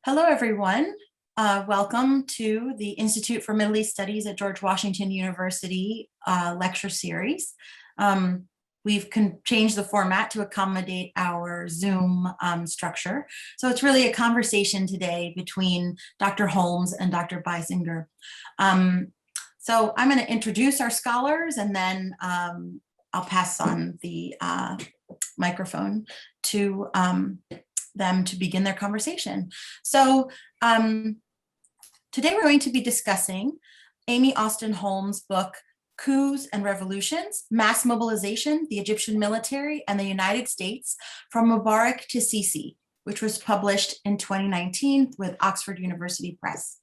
Hello, everyone. Welcome to the Institute for Middle East Studies at George Washington University lecture series. We've changed the format to accommodate our Zoom structure. So it's really a conversation today between Dr. Holmes and Dr. Beissinger. So I'm going to introduce our scholars, and then I'll pass on the microphone to them to begin their conversation. So today we're going to be discussing Amy Austin Holmes' book, Coups and Revolutions, Mass Mobilization, the Egyptian Military and the United States from Mubarak to Sisi, which was published in 2019 with Oxford University Press.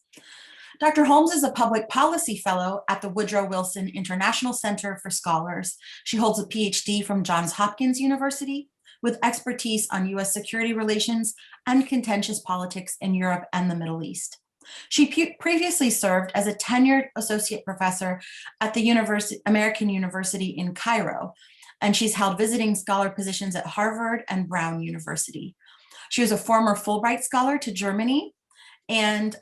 Dr. Holmes is a public policy fellow at the Woodrow Wilson International Center for Scholars. She holds a PhD from Johns Hopkins University with expertise on US security relations and contentious politics in Europe and the Middle East. She previously served as a tenured associate professor at the American University in Cairo, and she's held visiting scholar positions at Harvard and Brown University. She was a former Fulbright scholar to Germany, and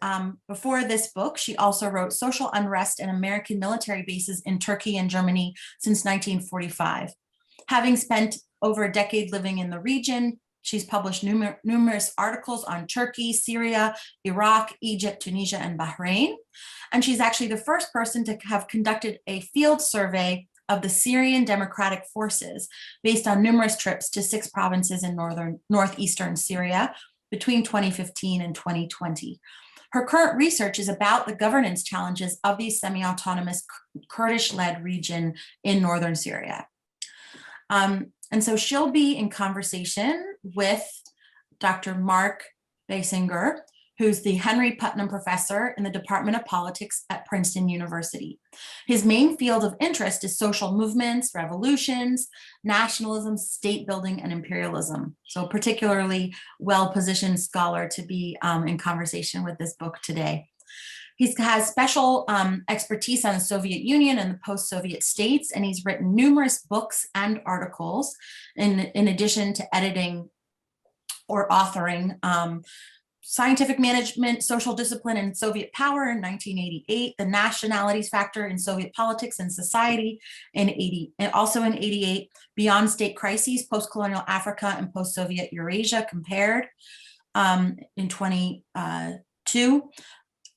before this book, she also wrote Social Unrest and American Military Bases in Turkey and Germany since 1945. Having spent over a decade living in the region, she's published numerous articles on Turkey, Syria, Iraq, Egypt, Tunisia, and Bahrain. And she's actually the first person to have conducted a field survey of the Syrian Democratic Forces based on numerous trips to 6 provinces in northeastern Syria between 2015 and 2020. Her current research is about the governance challenges of the semi-autonomous Kurdish-led region in northern Syria. And so she'll be in conversation with Dr. Mark Beissinger, who's the Henry Putnam Professor in the Department of Politics at Princeton University. His main field of interest is social movements, revolutions, nationalism, state building, and imperialism. So particularly well-positioned scholar to be in conversation with this book today. He has special expertise on the Soviet Union and the post-Soviet states, and he's written numerous books and articles in addition to editing or authoring Scientific Management, Social Discipline, and Soviet Power in 1988, The Nationalities Factor in Soviet Politics and Society in 80, and also in 88, Beyond State Crises, Post-Colonial Africa and Post-Soviet Eurasia Compared in 22,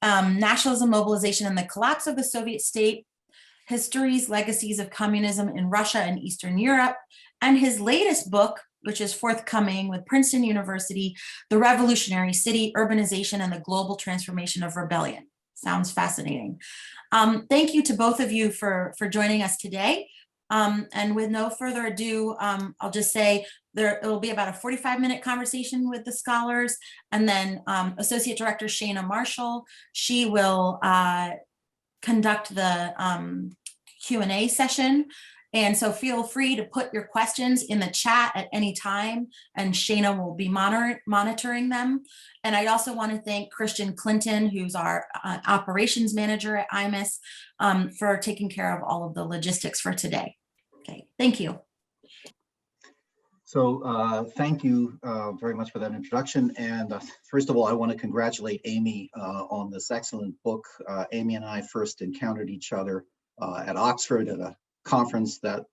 Nationalism, Mobilization, and the Collapse of the Soviet State, Histories, Legacies of Communism in Russia and Eastern Europe, and his latest book, which is forthcoming with Princeton University, The Revolutionary City, Urbanization, and the Global Transformation of Rebellion. Sounds fascinating. Thank you to both of you for joining us today. And with no further ado, I'll just say it'll be about a 45-minute conversation with the scholars, and then Associate Director Shana Marshall, she will conduct the Q&A session. And so feel free to put your questions in the chat at any time, and Shana will be monitoring them. And I also want to thank Christian Clinton, who's our operations manager at IMIS, for taking care of all of the logistics for today. Okay, thank you. So thank you very much for that introduction. And first of all, I want to congratulate Amy on this excellent book. Amy and I first encountered each other at Oxford at a conference that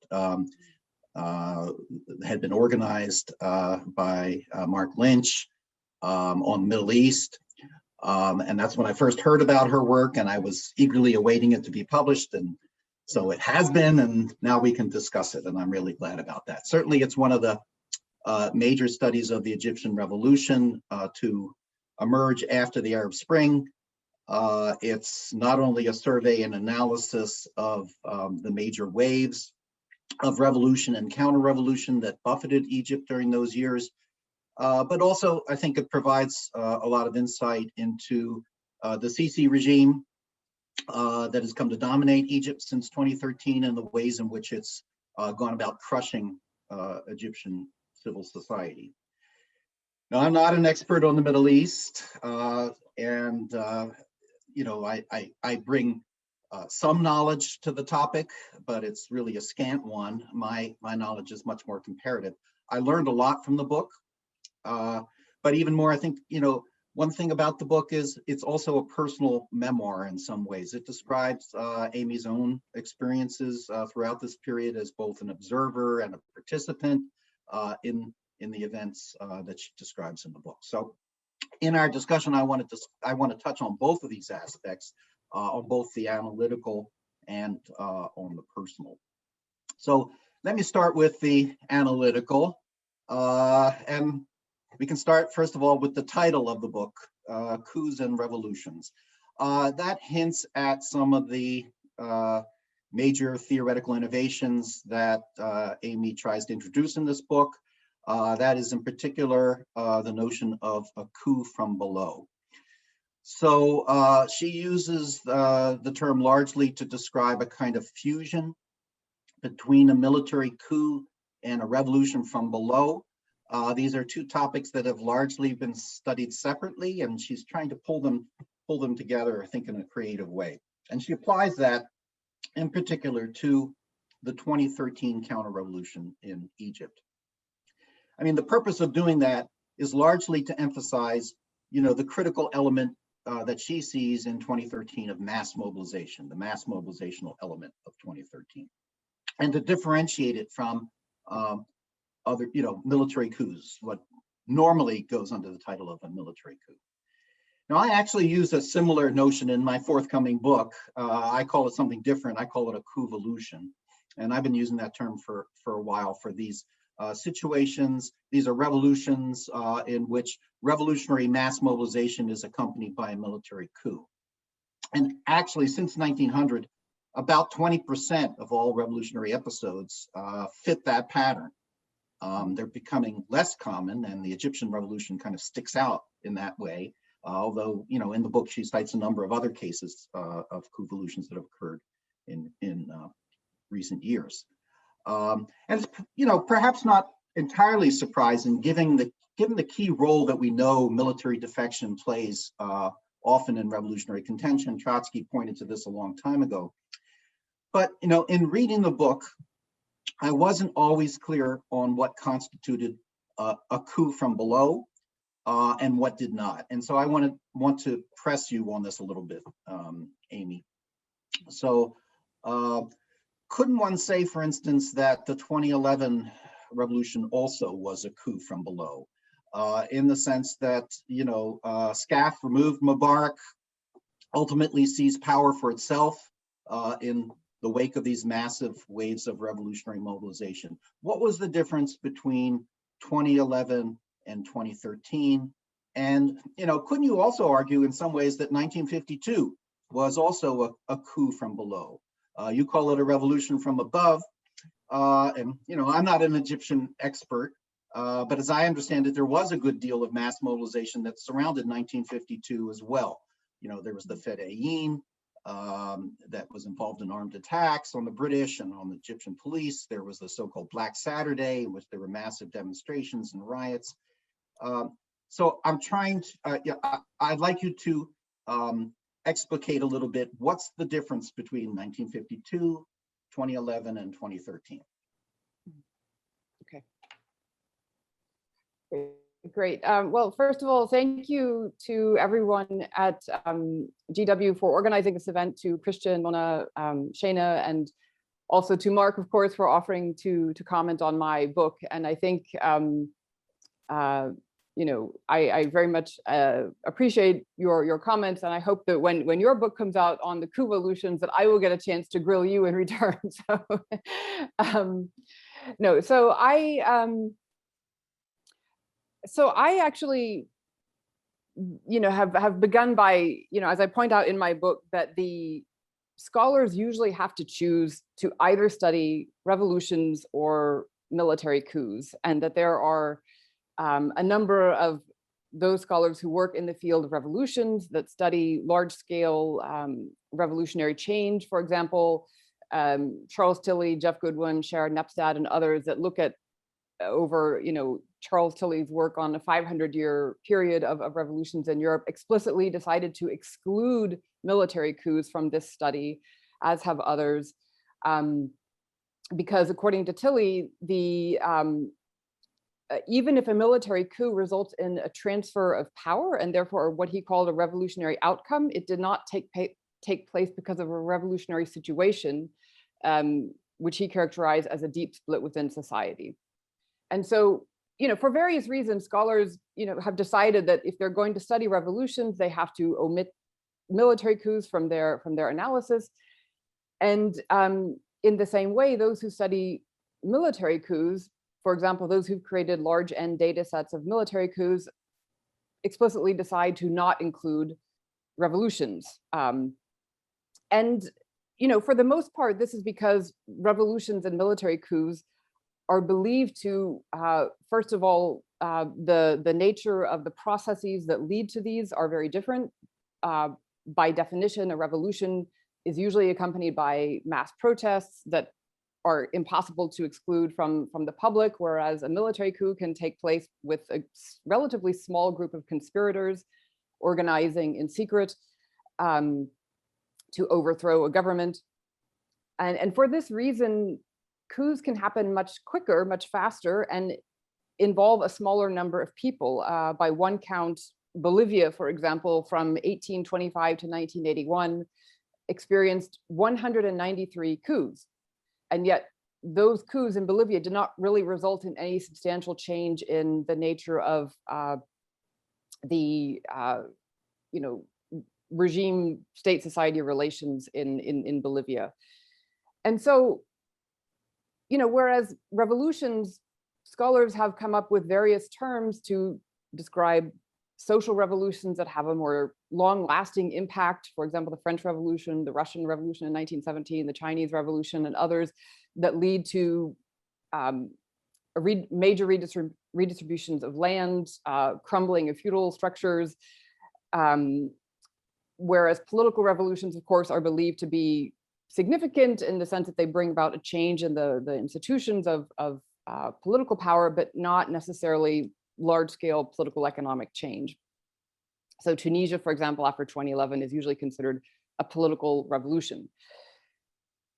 had been organized by Mark Lynch on the Middle East. And that's when I first heard about her work, and I was eagerly awaiting it to be published. And so it has been, and now we can discuss it, and I'm really glad about that. Certainly, it's one of the major studies of the Egyptian revolution to emerge after the Arab Spring. It's not only a survey and analysis of the major waves of revolution and counter-revolution that buffeted Egypt during those years, but also I think it provides a lot of insight into the Sisi regime that has come to dominate Egypt since 2013 and the ways in which it's gone about crushing Egyptian civil society. Now, I'm not an expert on the Middle East, and you know, I bring some knowledge to the topic, but it's really a scant one. My knowledge is much more comparative. I learned a lot from the book, but even more, I think, you know, One thing about the book is it's also a personal memoir in some ways. It describes Amy's own experiences throughout this period as both an observer and a participant in the events that she describes in the book. So in our discussion, I want to touch on both of these aspects, on both the analytical and on the personal. So let me start with the analytical, and we can start, first of all, with the title of the book, Coups and Revolutions. That hints at some of the major theoretical innovations that Amy tries to introduce in this book. That is in particular the notion of a coup from below. So she uses the term largely to describe a kind of fusion between a military coup and a revolution from below. These are two topics that have largely been studied separately, and she's trying to pull them together, I think, in a creative way. And she applies that in particular to the 2013 counter-revolution in Egypt. I mean, the purpose of doing that is largely to emphasize, the critical element that she sees in 2013 of mass mobilization, the mass mobilizational element of 2013, and to differentiate it from other, military coups, what normally goes under the title of a military coup. Now, I actually use a similar notion in my forthcoming book. I call it something different. I call it a coup-volution. And I've been using that term for a while for these situations. These are revolutions in which revolutionary mass mobilization is accompanied by a military coup. And actually, since 1900, about 20% of all revolutionary episodes fit that pattern. They're becoming less common, and the Egyptian revolution kind of sticks out in that way. Although, in the book, she cites a number of other cases of coup-volutions that have occurred in recent years. And it's, perhaps not entirely surprising, given the key role that we know military defection plays often in revolutionary contention. Trotsky pointed to this a long time ago. But, in reading the book, I wasn't always clear on what constituted a coup from below and what did not. And so I want to press you on this a little bit, Amy. So couldn't one say, for instance, that the 2011 revolution also was a coup from below, in the sense that, SCAF removed Mubarak, ultimately seized power for itself in the wake of these massive waves of revolutionary mobilization? What was the difference between 2011 and 2013? And, couldn't you also argue in some ways that 1952 was also a coup from below? You call it a revolution from above. And, I'm not an Egyptian expert, but as I understand it, there was a good deal of mass mobilization that surrounded 1952 as well. There was the Fedayeen, that was involved in armed attacks on the British and on the Egyptian police. There was the so-called Black Saturday, in which there were massive demonstrations and riots. So I'm trying to, I'd like you to explicate a little bit, what's the difference between 1952, 2011, and 2013? Okay. Great. Well, first of all, thank you to everyone at GW for organizing this event, to Christian, Mona, Shana, and also to Mark, of course, for offering to comment on my book. And I think, I very much appreciate your comments, and I hope that when your book comes out on the coup-volutions, that I will get a chance to grill you in return. So I actually, have begun by, as I point out in my book, that the scholars usually have to choose to either study revolutions or military coups, and that there are a number of those scholars who work in the field of revolutions that study large-scale revolutionary change. For example, Charles Tilly, Jeff Goodwin, Sharon Nepstad, and others that look at over, Charles Tilly's work on a 500-year period of revolutions in Europe, explicitly decided to exclude military coups from this study, as have others, because according to Tilly, the even if a military coup results in a transfer of power and therefore what he called a revolutionary outcome, it did not take place because of a revolutionary situation, which he characterized as a deep split within society. And so, for various reasons, scholars, have decided that if they're going to study revolutions, they have to omit military coups from their analysis. And in the same way, those who study military coups, for example, those who've created large N data sets of military coups, explicitly decide to not include revolutions. And for the most part, this is because revolutions and military coups are believed to, first of all, the nature of the processes that lead to these are very different. By definition, a revolution is usually accompanied by mass protests that are impossible to exclude from the public, whereas a military coup can take place with a relatively small group of conspirators organizing in secret to overthrow a government. And for this reason, coups can happen much quicker, much faster, and involve a smaller number of people. By one count, Bolivia, for example, from 1825 to 1981, experienced 193 coups. And yet those coups in Bolivia did not really result in any substantial change in the nature of the regime state society relations in Bolivia. And so, whereas revolutions, scholars have come up with various terms to describe social revolutions that have a more long-lasting impact. For example, the French Revolution, the Russian Revolution in 1917, the Chinese Revolution, and others that lead to major redistributions of land, crumbling of feudal structures, whereas political revolutions, of course, are believed to be significant in the sense that they bring about a change in the institutions of political power, but not necessarily large-scale political economic change. So Tunisia, for example, after 2011 is usually considered a political revolution.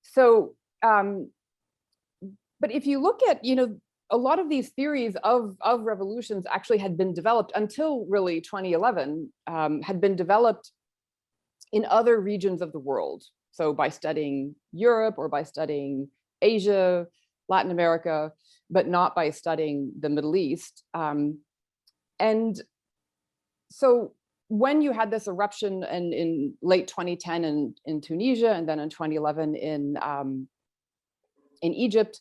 So, but if you look at, a lot of these theories of revolutions actually had been developed until really 2011, had been developed in other regions of the world. So by studying Europe or by studying Asia, Latin America, but not by studying the Middle East. And so when you had this eruption in late 2010 in Tunisia, and then in 2011 in Egypt,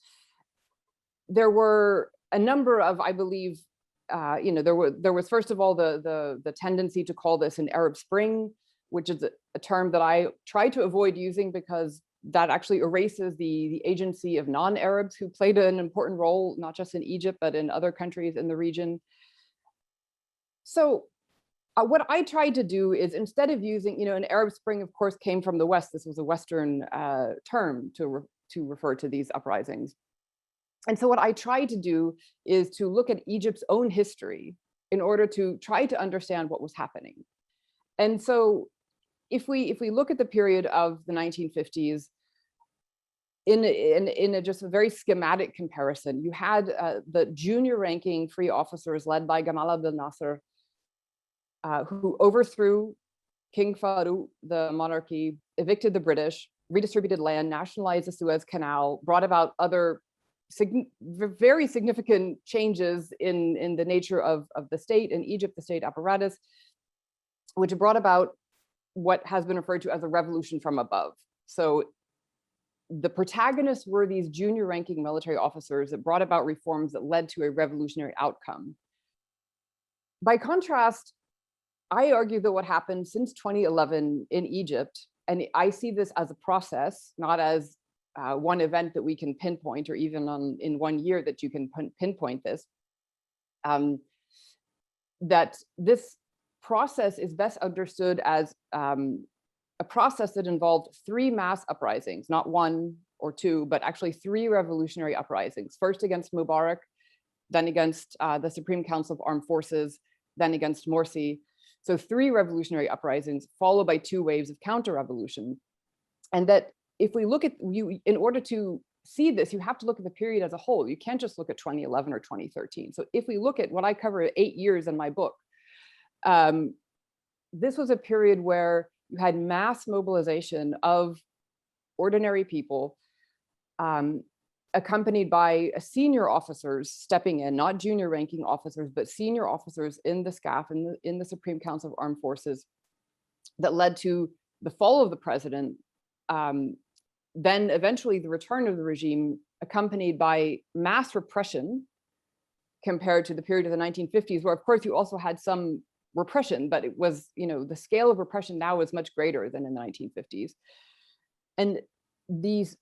there were a number of, I believe, there was first of all the tendency to call this an Arab Spring, which is a term that I try to avoid using because that actually erases the agency of non-Arabs who played an important role, not just in Egypt, but in other countries in the region. So what I tried to do is, instead of using, an Arab Spring, of course, came from the West. This was a Western term to refer to these uprisings. And so what I tried to do is to look at Egypt's own history in order to try to understand what was happening. And so if we look at the period of the 1950s, in a just a very schematic comparison, you had the junior ranking free officers led by Gamal Abdel Nasser, who overthrew King Farouk, the monarchy, evicted the British, redistributed land, nationalized the Suez Canal, brought about other very significant changes in the nature of the state in Egypt, the state apparatus, which brought about what has been referred to as a revolution from above. So the protagonists were these junior ranking military officers that brought about reforms that led to a revolutionary outcome. By contrast, I argue that what happened since 2011 in Egypt, and I see this as a process, not as one event that we can pinpoint, or even in 1 year that you can pinpoint this, that this process is best understood as a process that involved 3 mass uprisings, not 1 or 2, but actually 3 revolutionary uprisings. First against Mubarak, then against the Supreme Council of Armed Forces, then against Morsi. So 3 revolutionary uprisings followed by 2 waves of counter-revolution. And that if we look at in order to see this, you have to look at the period as a whole. You can't just look at 2011 or 2013. So if we look at what I cover 8 years in my book, this was a period where you had mass mobilization of ordinary people, accompanied by senior officers stepping in, not junior ranking officers, but senior officers in the SCAF, in the Supreme Council of Armed Forces, that led to the fall of the president, then eventually the return of the regime, accompanied by mass repression compared to the period of the 1950s, where of course you also had some repression, but it was, the scale of repression now is much greater than in the 1950s. And these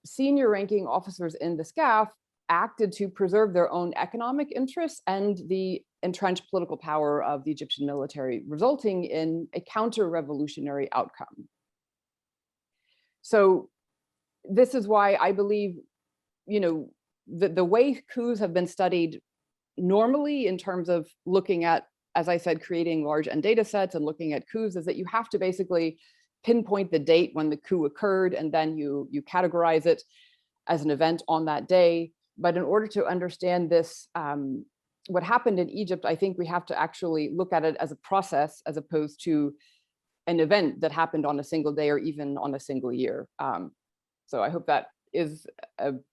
senior ranking officers in the SCAF acted to preserve their own economic interests and the entrenched political power of the Egyptian military, resulting in a counter-revolutionary outcome. So this is why I believe, the way coups have been studied normally in terms of looking at, as I said, creating large N data sets and looking at coups, is that you have to basically pinpoint the date when the coup occurred, and then you categorize it as an event on that day. But in order to understand this, what happened in Egypt, I think we have to actually look at it as a process as opposed to an event that happened on a single day or even on a single year. So I hope that is an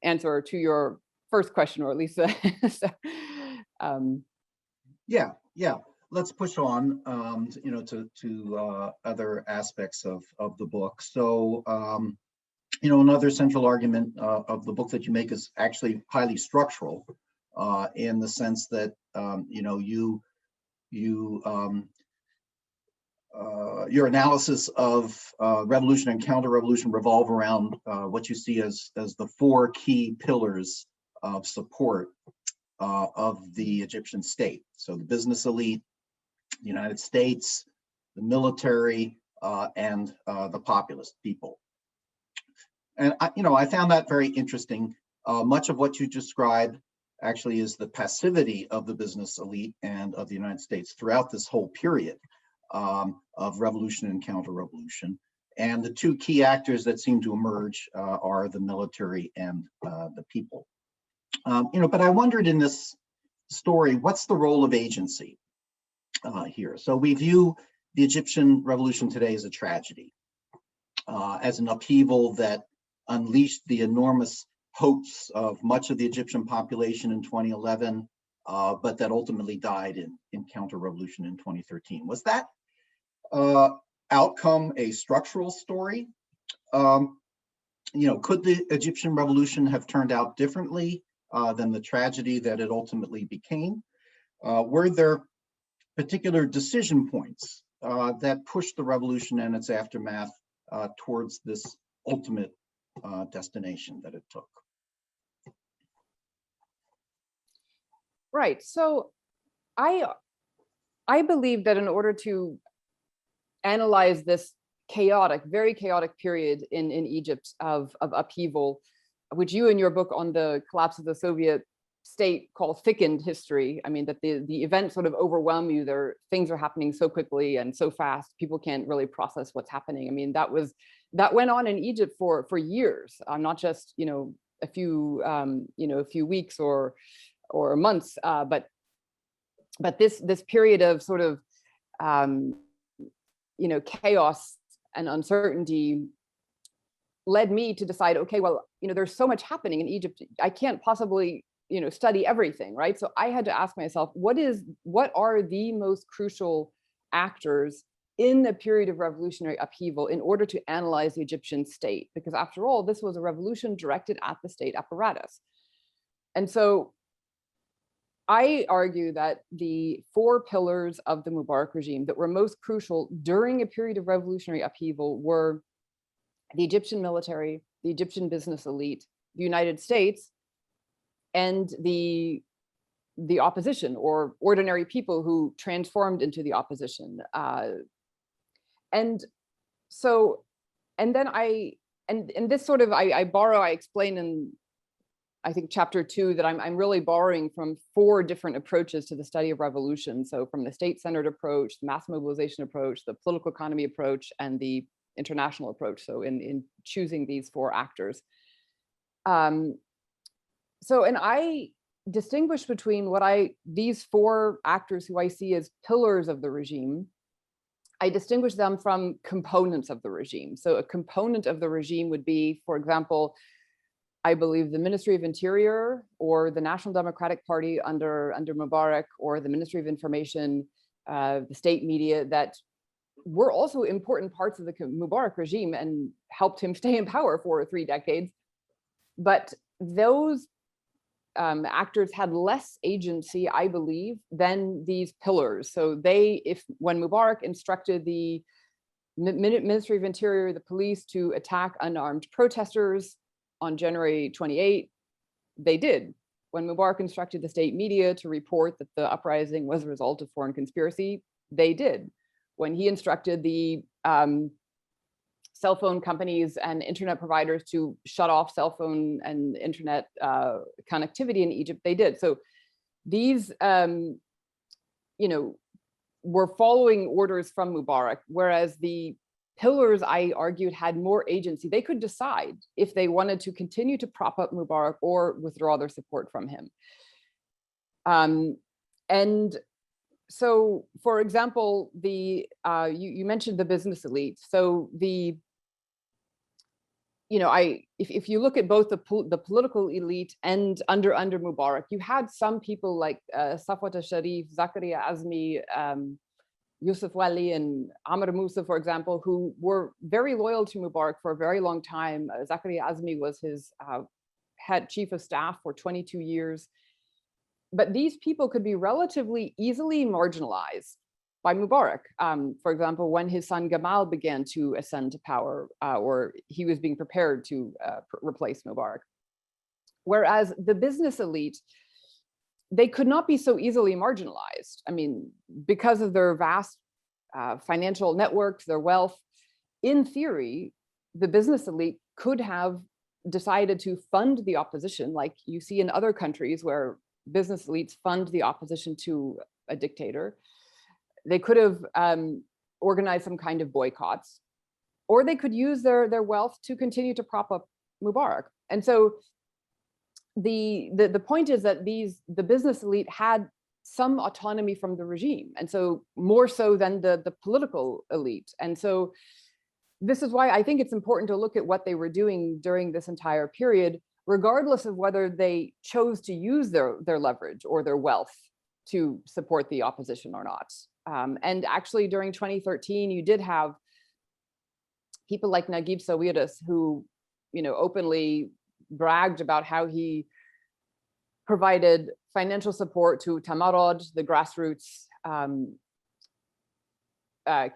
answer to your first question, or at least Yeah. Let's push on, to other aspects of the book. So, another central argument of the book that you make is actually highly structural, in the sense that, your analysis of revolution and counter-revolution revolve around what you see as the 4 key pillars of support of the Egyptian state. So the business elite, the United States, the military, and the populist people. And I found that very interesting. Much of what you described actually is the passivity of the business elite and of the United States throughout this whole period of revolution and counter-revolution. And the 2 key actors that seem to emerge are the military and the people. But I wondered in this story, what's the role of agency here? So we view the Egyptian revolution today as a tragedy, as an upheaval that unleashed the enormous hopes of much of the Egyptian population in 2011, but that ultimately died in counter-revolution in 2013. Was that outcome a structural story? Could the Egyptian revolution have turned out differently than the tragedy that it ultimately became? Were there particular decision points that pushed the revolution and its aftermath towards this ultimate destination that it took? Right. So I believe that in order to analyze this very chaotic period in Egypt of upheaval, which you in your book on the collapse of the Soviet state call thickened history. I mean, that the events sort of overwhelm you. Things are happening so quickly and so fast, people can't really process what's happening. I mean, that went on in Egypt for years, not just a few weeks or months, but this period of sort of chaos and uncertainty led me to decide, okay, well, there's so much happening in Egypt, I can't possibly study everything, right? So I had to ask myself, what are the most crucial actors in a period of revolutionary upheaval in order to analyze the Egyptian state? Because after all, this was a revolution directed at the state apparatus. And so I argue that the 4 pillars of the Mubarak regime that were most crucial during a period of revolutionary upheaval were the Egyptian military, the Egyptian business elite, the United States, and the opposition, or ordinary people who transformed into the opposition. And then I explain in, I think, chapter 2, that I'm really borrowing from 4 different approaches to the study of revolution. So from the state-centered approach, the mass mobilization approach, the political economy approach, and the international approach. So in choosing these 4 actors. So, and I distinguish between these four actors who I see as pillars of the regime. I distinguish them from components of the regime. So a component of the regime would be, for example, I believe the Ministry of Interior or the National Democratic Party under Mubarak, or the Ministry of Information, the state media, that were also important parts of the Mubarak regime and helped him stay in power for 3 decades. But those actors had less agency, I believe, than these pillars. So when Mubarak instructed the Ministry of Interior, the police, to attack unarmed protesters on January 28, they did. When Mubarak instructed the state media to report that the uprising was a result of foreign conspiracy, they did. When he instructed the cell phone companies and internet providers to shut off cell phone and internet connectivity in Egypt, they did. So these, were following orders from Mubarak, whereas the pillars, I argued, had more agency. They could decide if they wanted to continue to prop up Mubarak or withdraw their support from him. And so, for example, you mentioned the business elite. So if you look at both the political elite and under Mubarak, you had some people like Safwat al-Sharif, Zakaria Azmi, Yusuf Wali, and Amr Moussa, for example, who were very loyal to Mubarak for a very long time. Zakaria Azmi was his head chief of staff for 22 years. But these people could be relatively easily marginalized by Mubarak. For example, when his son Gamal began to ascend to power, or he was being prepared to replace Mubarak. Whereas the business elite, they could not be so easily marginalized. I mean, because of their vast financial networks, their wealth. In theory, the business elite could have decided to fund the opposition, like you see in other countries where business elites fund the opposition to a dictator. They could have organized some kind of boycotts, or they could use their wealth to continue to prop up Mubarak. And so the point is that the business elite had some autonomy from the regime, and so more so than the political elite. And so this is why I think it's important to look at what they were doing during this entire period, regardless of whether they chose to use their leverage or their wealth to support the opposition or not. And actually during 2013, you did have people like Naguib Sawiris who, openly bragged about how he provided financial support to Tamarod, the grassroots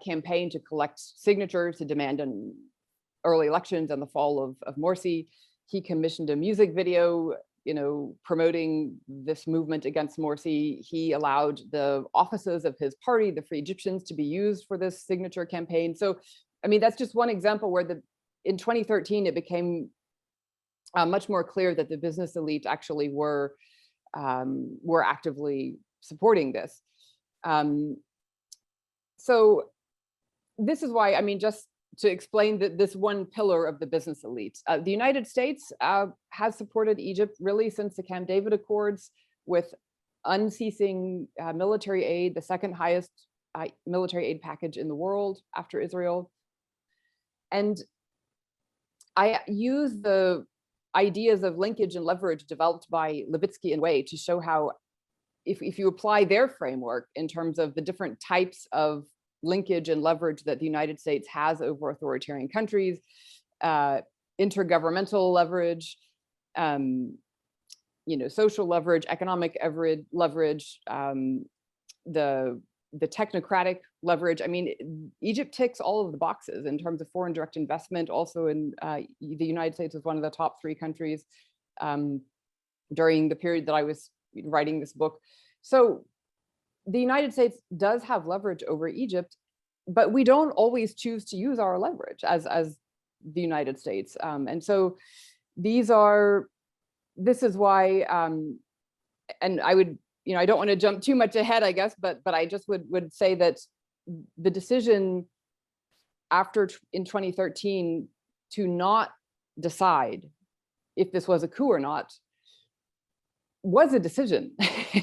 campaign to collect signatures to demand an early elections and the fall of Morsi. He commissioned a music video, promoting this movement against Morsi. He allowed the offices of his party, the Free Egyptians, to be used for this signature campaign. So, I mean, that's just one example where in 2013, it became much more clear that the business elite actually were actively supporting this. So this is why, I mean, just to explain this one pillar of the business elite. The United States has supported Egypt really since the Camp David Accords with unceasing military aid, the second highest military aid package in the world after Israel. And I use the ideas of linkage and leverage developed by Levitsky and Way to show how if you apply their framework in terms of the different types of linkage and leverage that the United States has over authoritarian countries, intergovernmental leverage, social leverage, economic leverage, the technocratic leverage. I mean, Egypt ticks all of the boxes in terms of foreign direct investment. Also, in the United States was one of the top 3 countries during the period that I was writing this book. So the United States does have leverage over Egypt, but we don't always choose to use our leverage as the United States. And so this is why, and I would, I don't want to jump too much ahead, I guess, but I just would say that the decision in 2013 to not decide if this was a coup or not, was a decision.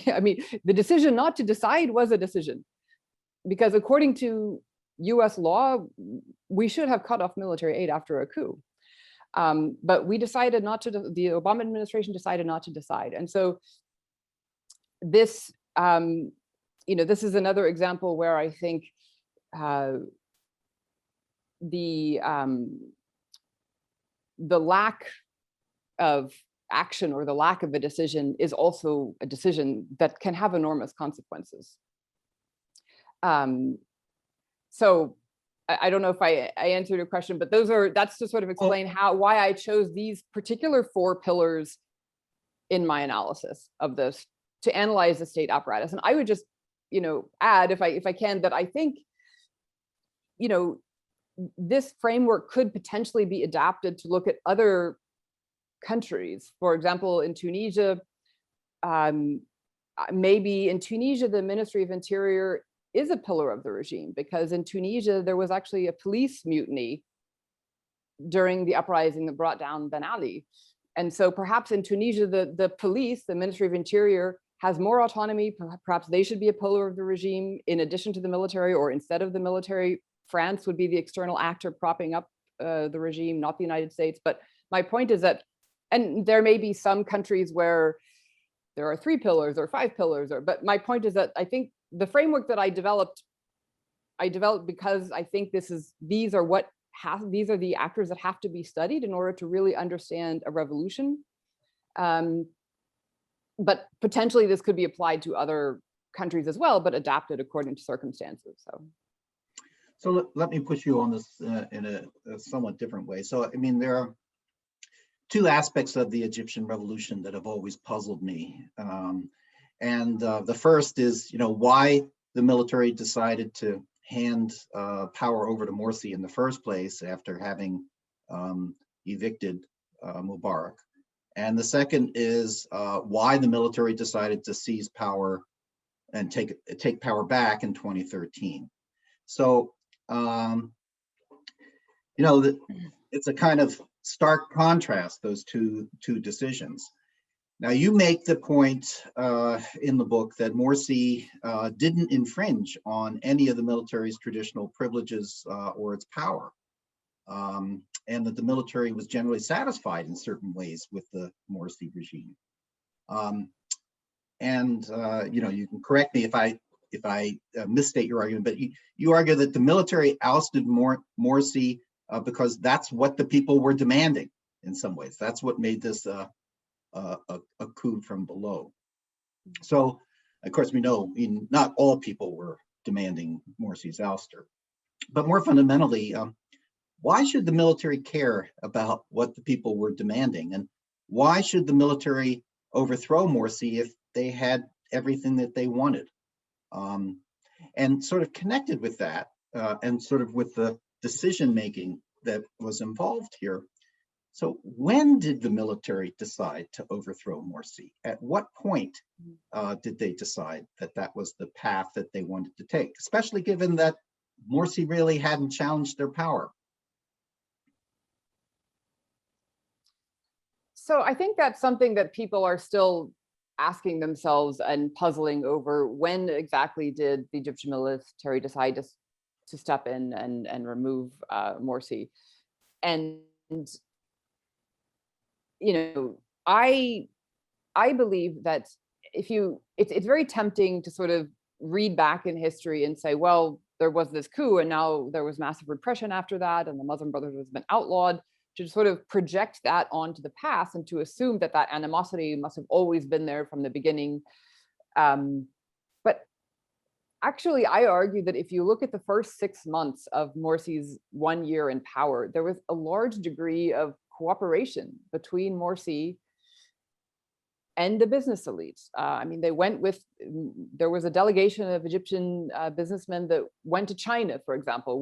I mean, the decision not to decide was a decision, because according to US law, we should have cut off military aid after a coup. But we decided not to, the Obama administration decided not to decide. And so this, this is another example where I think the lack of action or the lack of a decision is also a decision that can have enormous consequences. So I don't know if I answered your question, but that's to sort of explain why I chose these particular 4 pillars in my analysis of this to analyze the state apparatus. And I would just, add, if I can, that I think, this framework could potentially be adapted to look at other countries. For example, in Tunisia, maybe in Tunisia, the Ministry of Interior is a pillar of the regime, because in Tunisia, there was actually a police mutiny during the uprising that brought down Ben Ali. And so perhaps in Tunisia, the police, the Ministry of Interior, has more autonomy. Perhaps they should be a pillar of the regime in addition to the military, or instead of the military. France would be the external actor propping up the regime, not the United States. But my point is that, and there may be some countries where there are 3 pillars or 5 pillars, but my point is that I think the framework that I developed because I think these are the actors that have to be studied in order to really understand a revolution. But potentially this could be applied to other countries as well, but adapted according to circumstances. So let me push you on this in a somewhat different way. So, I mean, there are 2 aspects of the Egyptian revolution that have always puzzled me. The first is, why the military decided to hand power over to Morsi in the first place after having evicted Mubarak. And the second is why the military decided to seize power and take power back in 2013. So, it's a kind of stark contrast, those two decisions. Now, you make the point in the book that Morsi didn't infringe on any of the military's traditional privileges or its power, and that the military was generally satisfied in certain ways with the Morsi regime. You can correct me if I misstate your argument, but you argue that the military ousted Morsi because that's what the people were demanding in some ways. That's what made this a coup from below. So, of course, we know not all people were demanding Morsi's ouster. But more fundamentally, why should the military care about what the people were demanding? And why should the military overthrow Morsi if they had everything that they wanted? And sort of connected with that, and sort of with the decision-making that was involved here. So when did the military decide to overthrow Morsi? At what point did they decide that that was the path that they wanted to take, especially given that Morsi really hadn't challenged their power? So I think that's something that people are still asking themselves and puzzling over. When exactly did the Egyptian military decide to step in and remove Morsi? And I believe that it's very tempting to sort of read back in history and say, well, there was this coup and now there was massive repression after that, and the Muslim Brotherhood has been outlawed, to sort of project that onto the past and to assume that animosity must have always been there from the beginning. But actually, I argue that if you look at the first 6 months of Morsi's 1 year in power, there was a large degree of cooperation between Morsi and the business elite. I mean, there was a delegation of Egyptian businessmen that went to China, for example,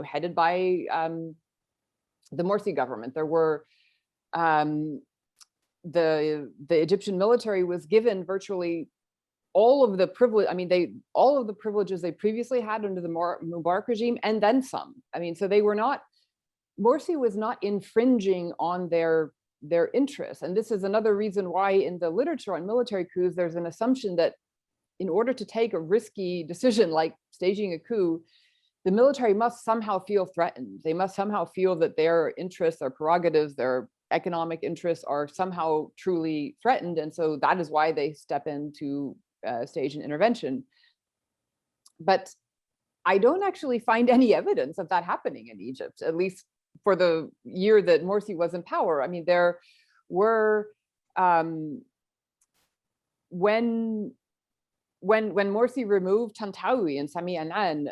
headed by the Morsi government. There were the Egyptian military was given virtually all of the privilege. I mean, all of the privileges they previously had under the Mubarak regime, and then some. I mean, so Morsi was not infringing on their their interests. And this is another reason why in the literature on military coups, there's an assumption that in order to take a risky decision like staging a coup, the military must somehow feel threatened. They must somehow feel that their interests, their prerogatives, their economic interests are somehow truly threatened. And so that is why they step in to stage an intervention. But I don't actually find any evidence of that happening in Egypt, at least for the year that Morsi was in power. I mean, there were, when Morsi removed Tantawi and Sami Anan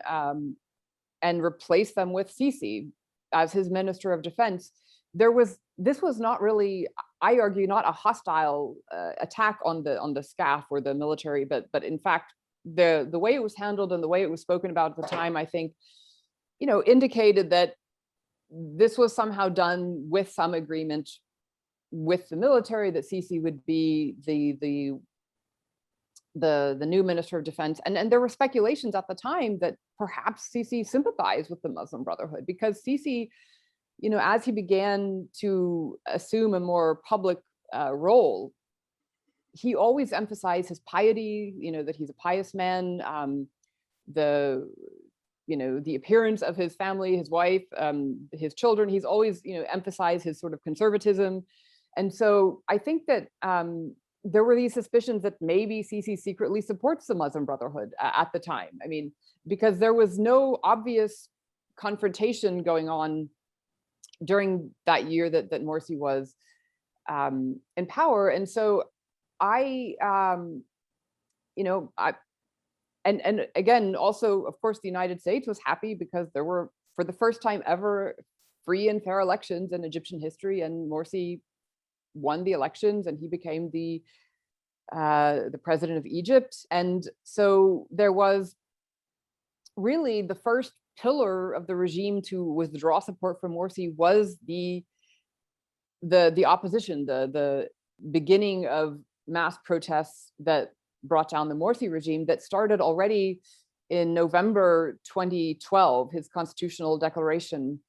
and replaced them with Sisi as his Minister of Defense, this was not really, I argue, not a hostile attack on the SCAF or the military, but in fact, the way it was handled and the way it was spoken about at the time, I think, indicated that this was somehow done with some agreement with the military, that Sisi would be the new Minister of Defense. And there were speculations at the time that perhaps Sisi sympathized with the Muslim Brotherhood, because Sisi, as he began to assume a more public role, he always emphasized his piety, that he's a pious man, the appearance of his family, his wife, his children. He's always, emphasized his sort of conservatism. And so I think that there were these suspicions that maybe Sisi secretly supports the Muslim Brotherhood at the time. I mean, because there was no obvious confrontation going on during that year that Morsi was in power. And so and again, also, of course, the United States was happy because there were, for the first time ever, free and fair elections in Egyptian history, and Morsi won the elections and he became the president of Egypt. And so there was really the first pillar of the regime to withdraw support from Morsi was the opposition, the beginning of mass protests that brought down the Morsi regime, that started already in November 2012, his constitutional declaration.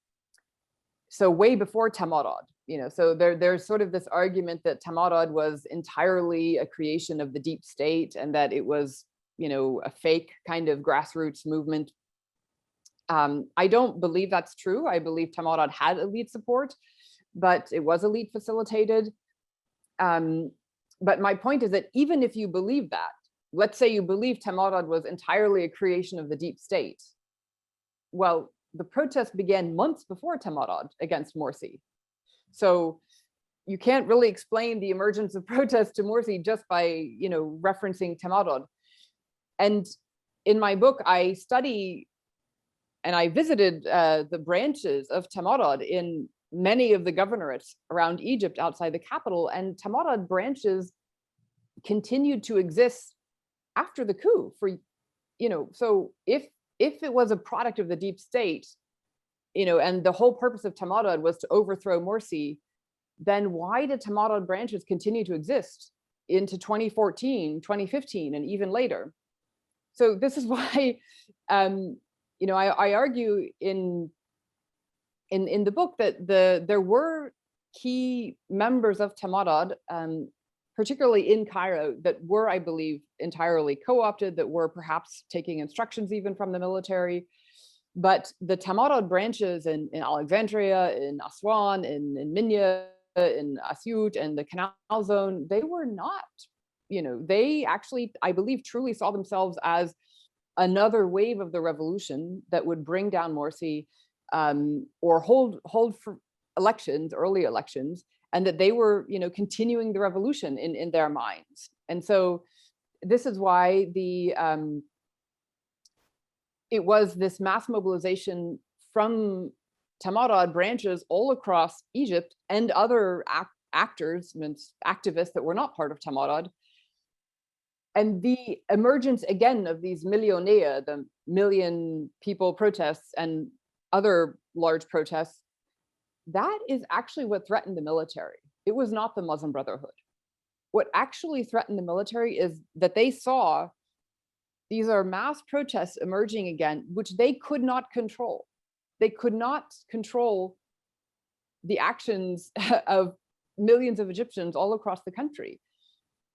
So way before Tamarad, so there's sort of this argument that Tamarad was entirely a creation of the deep state and that it was, a fake kind of grassroots movement. I don't believe that's true. I believe Tamarad had elite support, but it was elite facilitated. But my point is that even if you believe that, let's say you believe Tamarad was entirely a creation of the deep state, well, the protest began months before Tamarad against Morsi. So you can't really explain the emergence of protests to Morsi just by, referencing Tamarad. And in my book, I study and I visited the branches of Tamarad in many of the governorates around Egypt outside the capital, and Tamarad branches continued to exist after the coup for, so if it was a product of the deep state, and the whole purpose of Tamarad was to overthrow Morsi, then why did Tamarad branches continue to exist into 2014, 2015, and even later? So this is why, I argue in the book that there were key members of Tamarad, particularly in Cairo, that were, I believe, entirely co-opted, that were perhaps taking instructions even from the military. But the Tamarad branches in Alexandria, in Aswan, in Minya, in Asyut, and the Canal Zone, they were not, they actually, I believe, truly saw themselves as another wave of the revolution that would bring down Morsi, or hold for elections, early elections, and that they were, continuing the revolution in their minds. And so this is why it was this mass mobilization from Tamarad branches all across Egypt and other actors, activists that were not part of Tamarad. And the emergence again of these millionaires, the million people protests and other large protests, that is actually what threatened the military. It was not the Muslim Brotherhood. What actually threatened the military is that they saw these are mass protests emerging again, which they could not control. They could not control the actions of millions of Egyptians all across the country.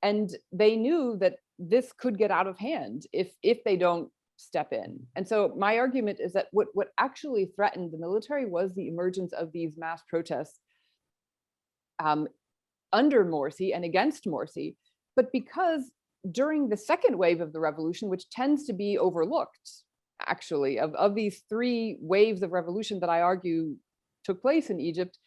And they knew that this could get out of hand if they don't step in. And so my argument is that what actually threatened the military was the emergence of these mass protests under Morsi and against Morsi. But because during the second wave of the revolution, which tends to be overlooked, actually, of these three waves of revolution that I argue took place in Egypt,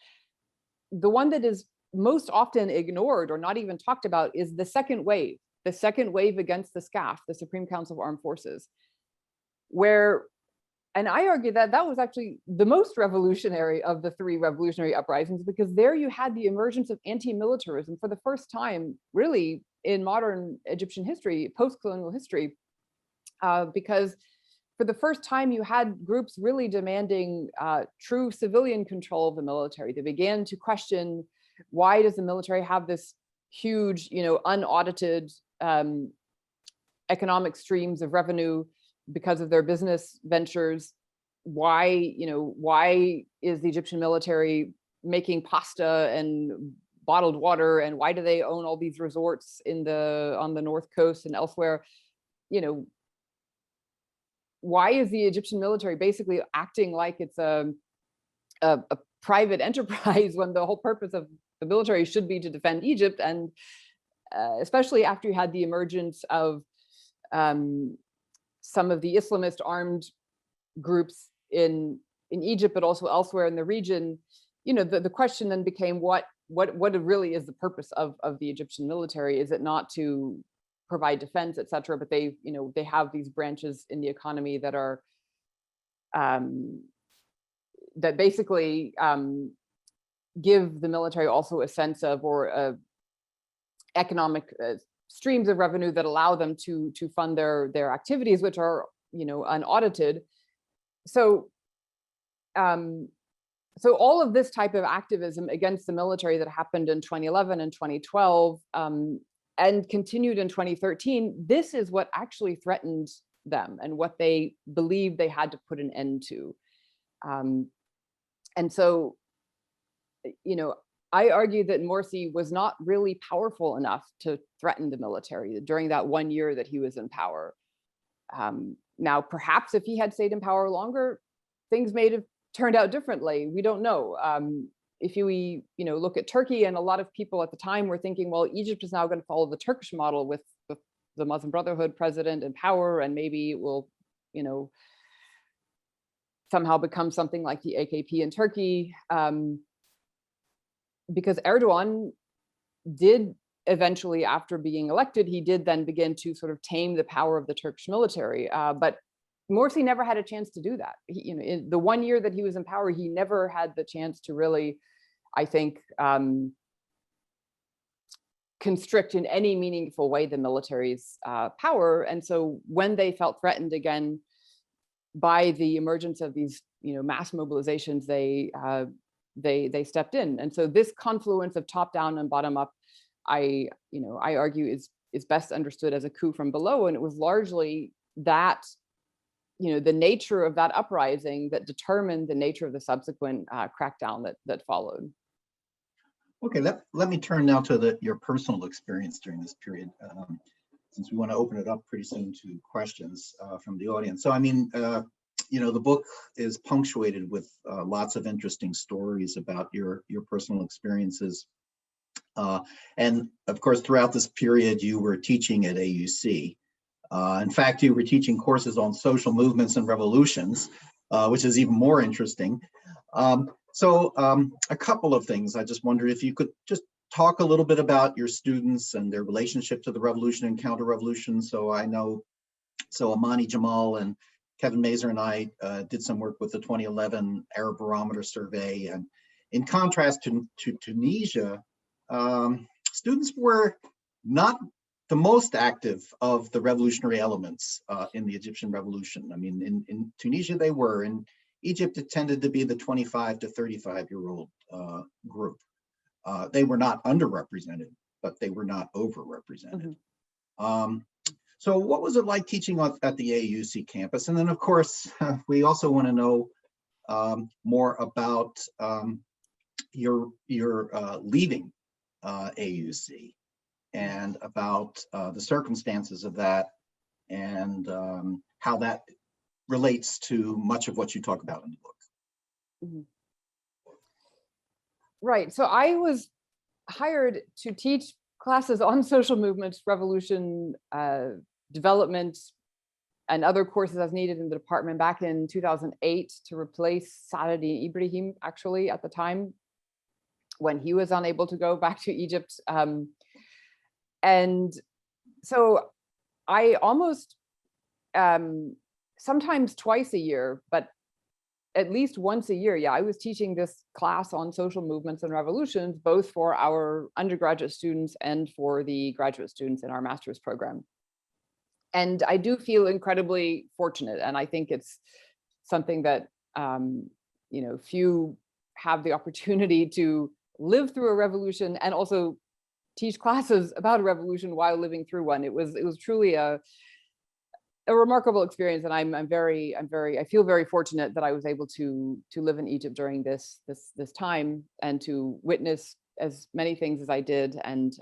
the one that is most often ignored or not even talked about is the second wave against the SCAF, the Supreme Council of Armed Forces, where, and I argue that that was actually the most revolutionary of the three revolutionary uprisings, because there you had the emergence of anti-militarism for the first time, really, in modern Egyptian history, post-colonial history, because for the first time you had groups really demanding true civilian control of the military. They began to question, why does the military have this huge, unaudited economic streams of revenue because of their business ventures? Why is the Egyptian military making pasta and bottled water, and why do they own all these resorts on the North Coast and elsewhere? Why is the Egyptian military basically acting like it's a private enterprise when the whole purpose of the military should be to defend Egypt? And especially after you had the emergence of some of the Islamist armed groups in Egypt, but also elsewhere in the region, the question then became, what really is the purpose of the Egyptian military? Is it not to provide defense, et cetera? But they have these branches in the economy that are that basically give the military also a sense of, or economic streams of revenue that allow them to fund their activities, which are unaudited. So so all of this type of activism against the military that happened in 2011 and 2012 and continued in 2013, this is what actually threatened them and what they believed they had to put an end to. And so, I argue that Morsi was not really powerful enough to threaten the military during that 1 year that he was in power. Now, perhaps if he had stayed in power longer, things may have turned out differently. We don't know. If you look at Turkey, and a lot of people at the time were thinking, well, Egypt is now going to follow the Turkish model with the Muslim Brotherhood president in power, and maybe it will, somehow become something like the AKP in Turkey. Because Erdogan did eventually, after being elected, he did then begin to sort of tame the power of the Turkish military. But Morsi never had a chance to do that. In the 1 year that he was in power, he never had the chance to really, I think, constrict in any meaningful way the military's power. And so when they felt threatened again by the emergence of these, mass mobilizations, they stepped in. And so this confluence of top down and bottom up, I argue is best understood as a coup from below. And it was largely that, the nature of that uprising that determined the nature of the subsequent crackdown that followed. Okay, let me turn now to your personal experience during this period, since we want to open it up pretty soon to questions from the audience. So, the book is punctuated with lots of interesting stories about your personal experiences. And of course, throughout this period, you were teaching at AUC. In fact, you were teaching courses on social movements and revolutions, which is even more interesting. So a couple of things. I just wondered if you could just talk a little bit about your students and their relationship to the revolution and counter-revolution. So Amani Jamal and Kevin Mazur and I did some work with the 2011 Arab Barometer survey. And in contrast to Tunisia, students were not the most active of the revolutionary elements in the Egyptian revolution. In Tunisia they were. In Egypt, it tended to be the 25 to 35-year-old group. They were not underrepresented, but they were not overrepresented. Mm-hmm. So what was it like teaching at the AUC campus? And then, of course, we also want to know more about your leaving AUC and about the circumstances of that and how that relates to much of what you talk about in the book. Mhm. Right. So I was hired to teach classes on social movements, revolution, development, and other courses as needed in the department back in 2008 to replace Saladin Ibrahim, actually, at the time when he was unable to go back to Egypt. And so I almost, sometimes twice a year, but at least once a year, yeah, I was teaching this class on social movements and revolutions, both for our undergraduate students and for the graduate students in our master's program. And I do feel incredibly fortunate. And I think it's something that, few have the opportunity to live through a revolution and also teach classes about a revolution while living through one. It was truly a remarkable experience, and I feel very fortunate that I was able to live in Egypt during this time and to witness as many things as I did, and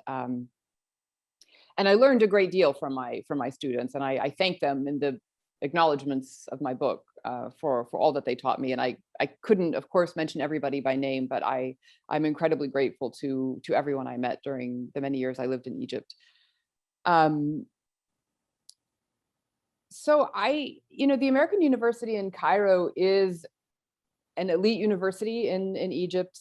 I learned a great deal from my students, and I thank them in the acknowledgements of my book for all that they taught me. And I couldn't, of course, mention everybody by name, but I'm incredibly grateful to everyone I met during the many years I lived in Egypt. So the American University in Cairo is an elite university in Egypt.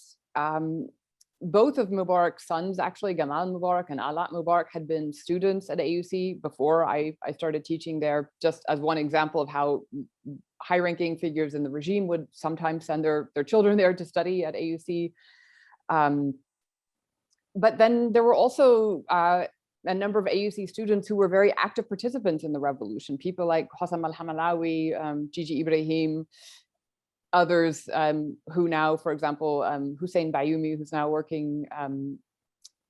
Both of Mubarak's sons, actually, Gamal Mubarak and Alat Mubarak, had been students at AUC before I started teaching there, just as one example of how high-ranking figures in the regime would sometimes send their children there to study at AUC. But then there were also a number of AUC students who were very active participants in the revolution, people like Hossam al-Hamalawi, Gigi Ibrahim, others who now, for example, Hussein Bayoumi, who's now working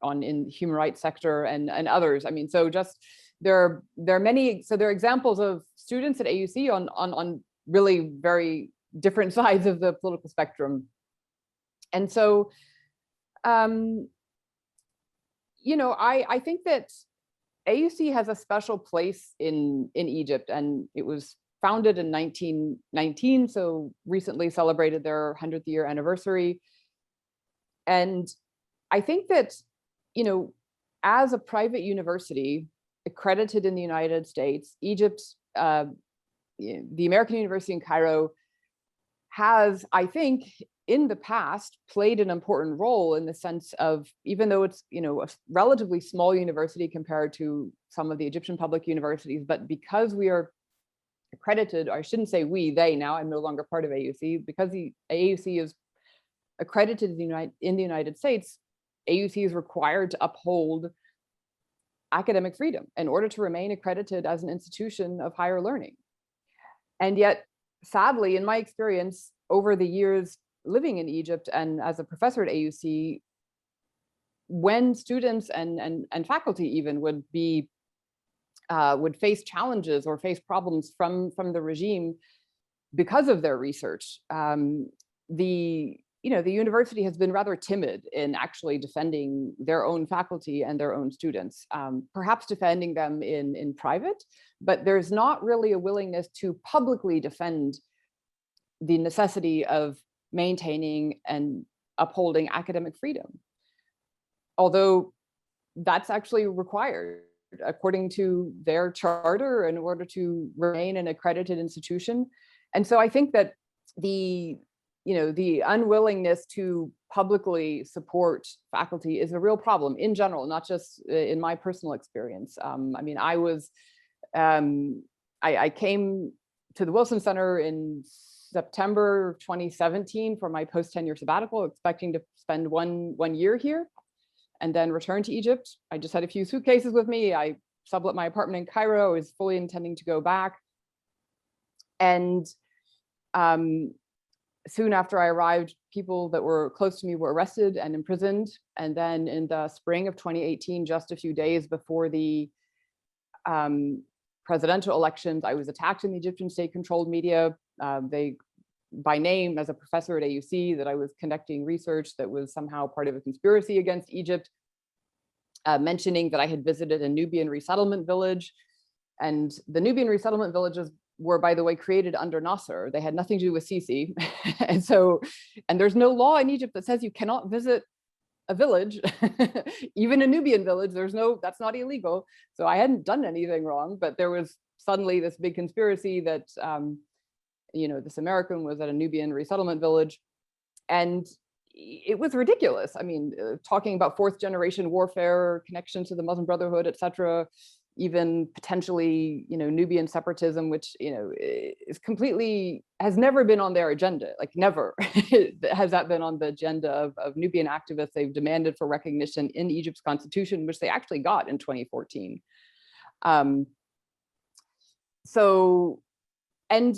in human rights sector, and others. I mean, so just there are many. So there are examples of students at AUC on really very different sides of the political spectrum, and so I think that AUC has a special place in Egypt, and it was founded in 1919, so recently celebrated their 100th year anniversary. And I think that, as a private university accredited in the United States, Egypt, the American University in Cairo has, I think, in the past played an important role in the sense of, even though it's, a relatively small university compared to some of the Egyptian public universities, but because we are accredited, or I shouldn't say we, they now, I'm no longer part of AUC, because the AUC is accredited in the United States, AUC is required to uphold academic freedom in order to remain accredited as an institution of higher learning. And yet, sadly, in my experience, over the years living in Egypt and as a professor at AUC, when students and faculty even would face challenges or face problems from the regime because of their research, the university has been rather timid in actually defending their own faculty and their own students, perhaps defending them in private, but there's not really a willingness to publicly defend the necessity of maintaining and upholding academic freedom, although that's actually required according to their charter in order to remain an accredited institution. And so I think that the unwillingness to publicly support faculty is a real problem in general, not just in my personal experience. I mean, I came to the Wilson Center in September 2017 for my post-tenure sabbatical, expecting to spend one year here and then return to Egypt. I just had a few suitcases with me. I sublet my apartment in Cairo. I was fully intending to go back. And soon after I arrived, people that were close to me were arrested and imprisoned. And then in the spring of 2018, just a few days before the presidential elections, I was attacked in the Egyptian state-controlled media. They, by name, as a professor at AUC, that I was conducting research that was somehow part of a conspiracy against Egypt. mentioning that I had visited a Nubian resettlement village. And the Nubian resettlement villages were, by the way, created under Nasser. They had nothing to do with Sisi. and there's no law in Egypt that says you cannot visit a village, even a Nubian village. That's not illegal. So I hadn't done anything wrong, but there was suddenly this big conspiracy that, this American was at a Nubian resettlement village. And it was ridiculous. I mean, talking about fourth generation warfare, connection to the Muslim Brotherhood, etc., even potentially, Nubian separatism, which, is has never been on their agenda, like never has that been on the agenda of Nubian activists. They've demanded for recognition in Egypt's constitution, which they actually got in 2014. And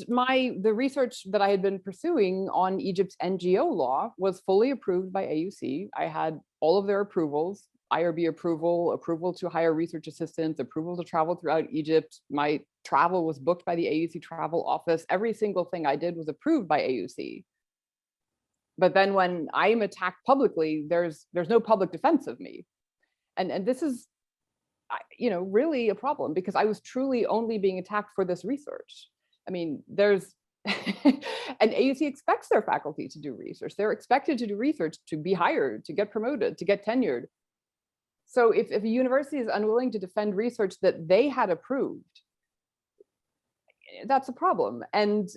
the research that I had been pursuing on Egypt's NGO law was fully approved by AUC. I had all of their approvals, IRB approval to hire research assistants, approval to travel throughout Egypt. My travel was booked by the AUC travel office. Every single thing I did was approved by AUC. But then when I am attacked publicly, there's no public defense of me. And this is, really a problem, because I was truly only being attacked for this research. I mean, and AUC expects their faculty to do research. They're expected to do research, to be hired, to get promoted, to get tenured. So if a university is unwilling to defend research that they had approved, that's a problem. And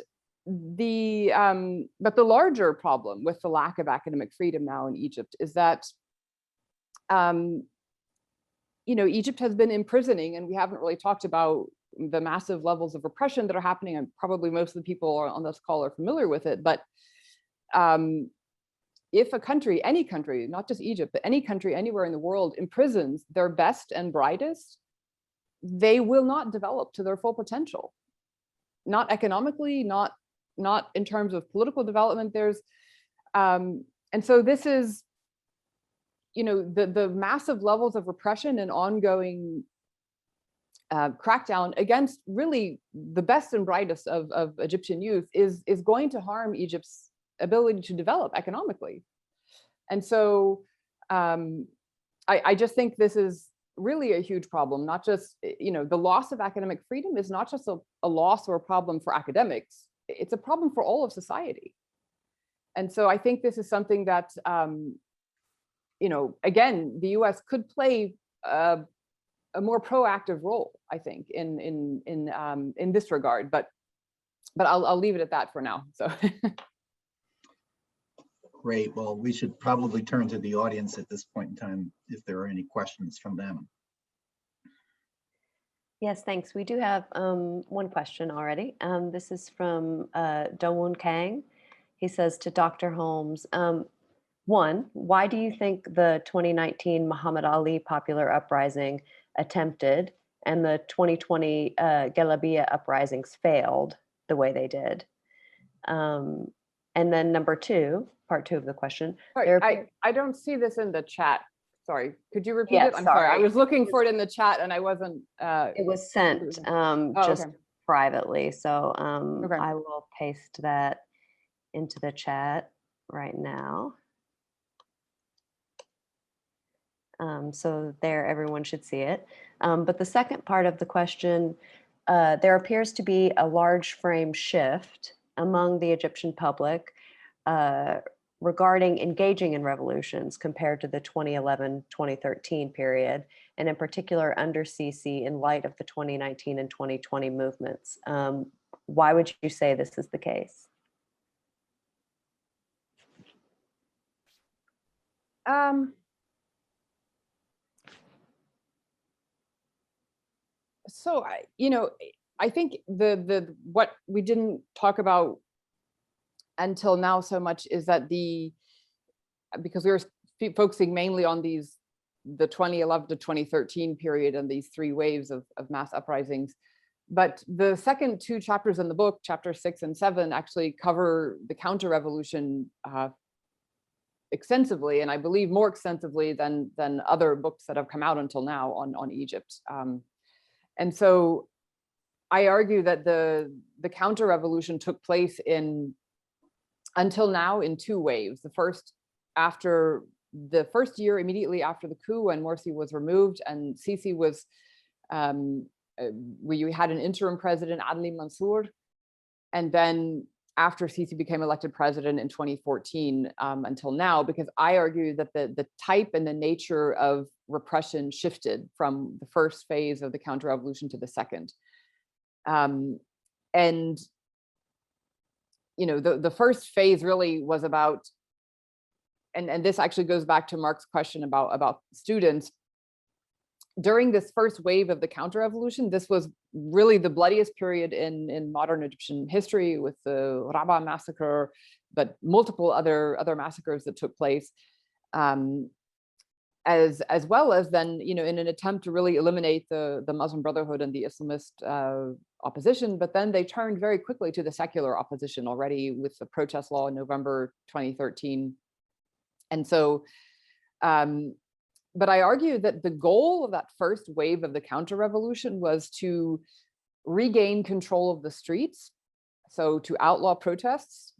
but the larger problem with the lack of academic freedom now in Egypt is that, Egypt has been imprisoning, and we haven't really talked about the massive levels of repression that are happening, and probably most of the people on this call are familiar with it. But if a country, any country, not just Egypt, but any country anywhere in the world imprisons their best and brightest, they will not develop to their full potential. Not economically, not in terms of political development. And so this is, the massive levels of repression and ongoing crackdown against really the best and brightest of Egyptian youth is going to harm Egypt's ability to develop economically. And so I just think this is really a huge problem. Not just, the loss of academic freedom is not just a loss or a problem for academics, it's a problem for all of society. And so I think this is something that, again, the US could play a more proactive role, I think, in this regard, but I'll leave it at that for now. So. Great. Well, we should probably turn to the audience at this point in time if there are any questions from them. Yes, thanks. We do have one question already. This is from Dowon Kang. He says to Dr. Holmes, one, why do you think the 2019 Muhammad Ali popular uprising attempted and the 2020 Gelabia uprisings failed the way they did? And then number two, part two of the question. Sorry, I don't see this in the chat. Sorry, could you repeat it? I'm sorry. I was looking for it in the chat and I wasn't. It was sent just privately. So I will paste that into the chat right now. So there, everyone should see it. But the second part of the question, there appears to be a large frame shift among the Egyptian public regarding engaging in revolutions compared to the 2011-2013 period, and in particular under Sisi in light of the 2019 and 2020 movements. Why would you say this is the case? So I think the what we didn't talk about until now so much is that because we were focusing mainly on the 2011 to 2013 period and these three waves of mass uprisings, but the second two chapters in the book, chapter 6 and 7, actually cover the counter-revolution extensively, and I believe more extensively than other books that have come out until now on Egypt. And so I argue that the counter-revolution took place until now in two waves. The first after the first year immediately after the coup, when Morsi was removed and Sisi was, where you had an interim president, Adli Mansour, and then after Sisi became elected president in 2014 until now, because I argue that the type and the nature of repression shifted from the first phase of the counter-revolution to the second. And you know, the first phase really was about, and this actually goes back to Mark's question about students. During this first wave of the counter-revolution, this was really the bloodiest period in modern Egyptian history, with the Rabaa massacre, but multiple other massacres that took place, as well as then, you know, in an attempt to really eliminate the Muslim Brotherhood and the Islamist opposition. But then they turned very quickly to the secular opposition already with the protest law in November 2013. And so, but I argue that the goal of that first wave of the counter-revolution was to regain control of the streets, so to outlaw protests,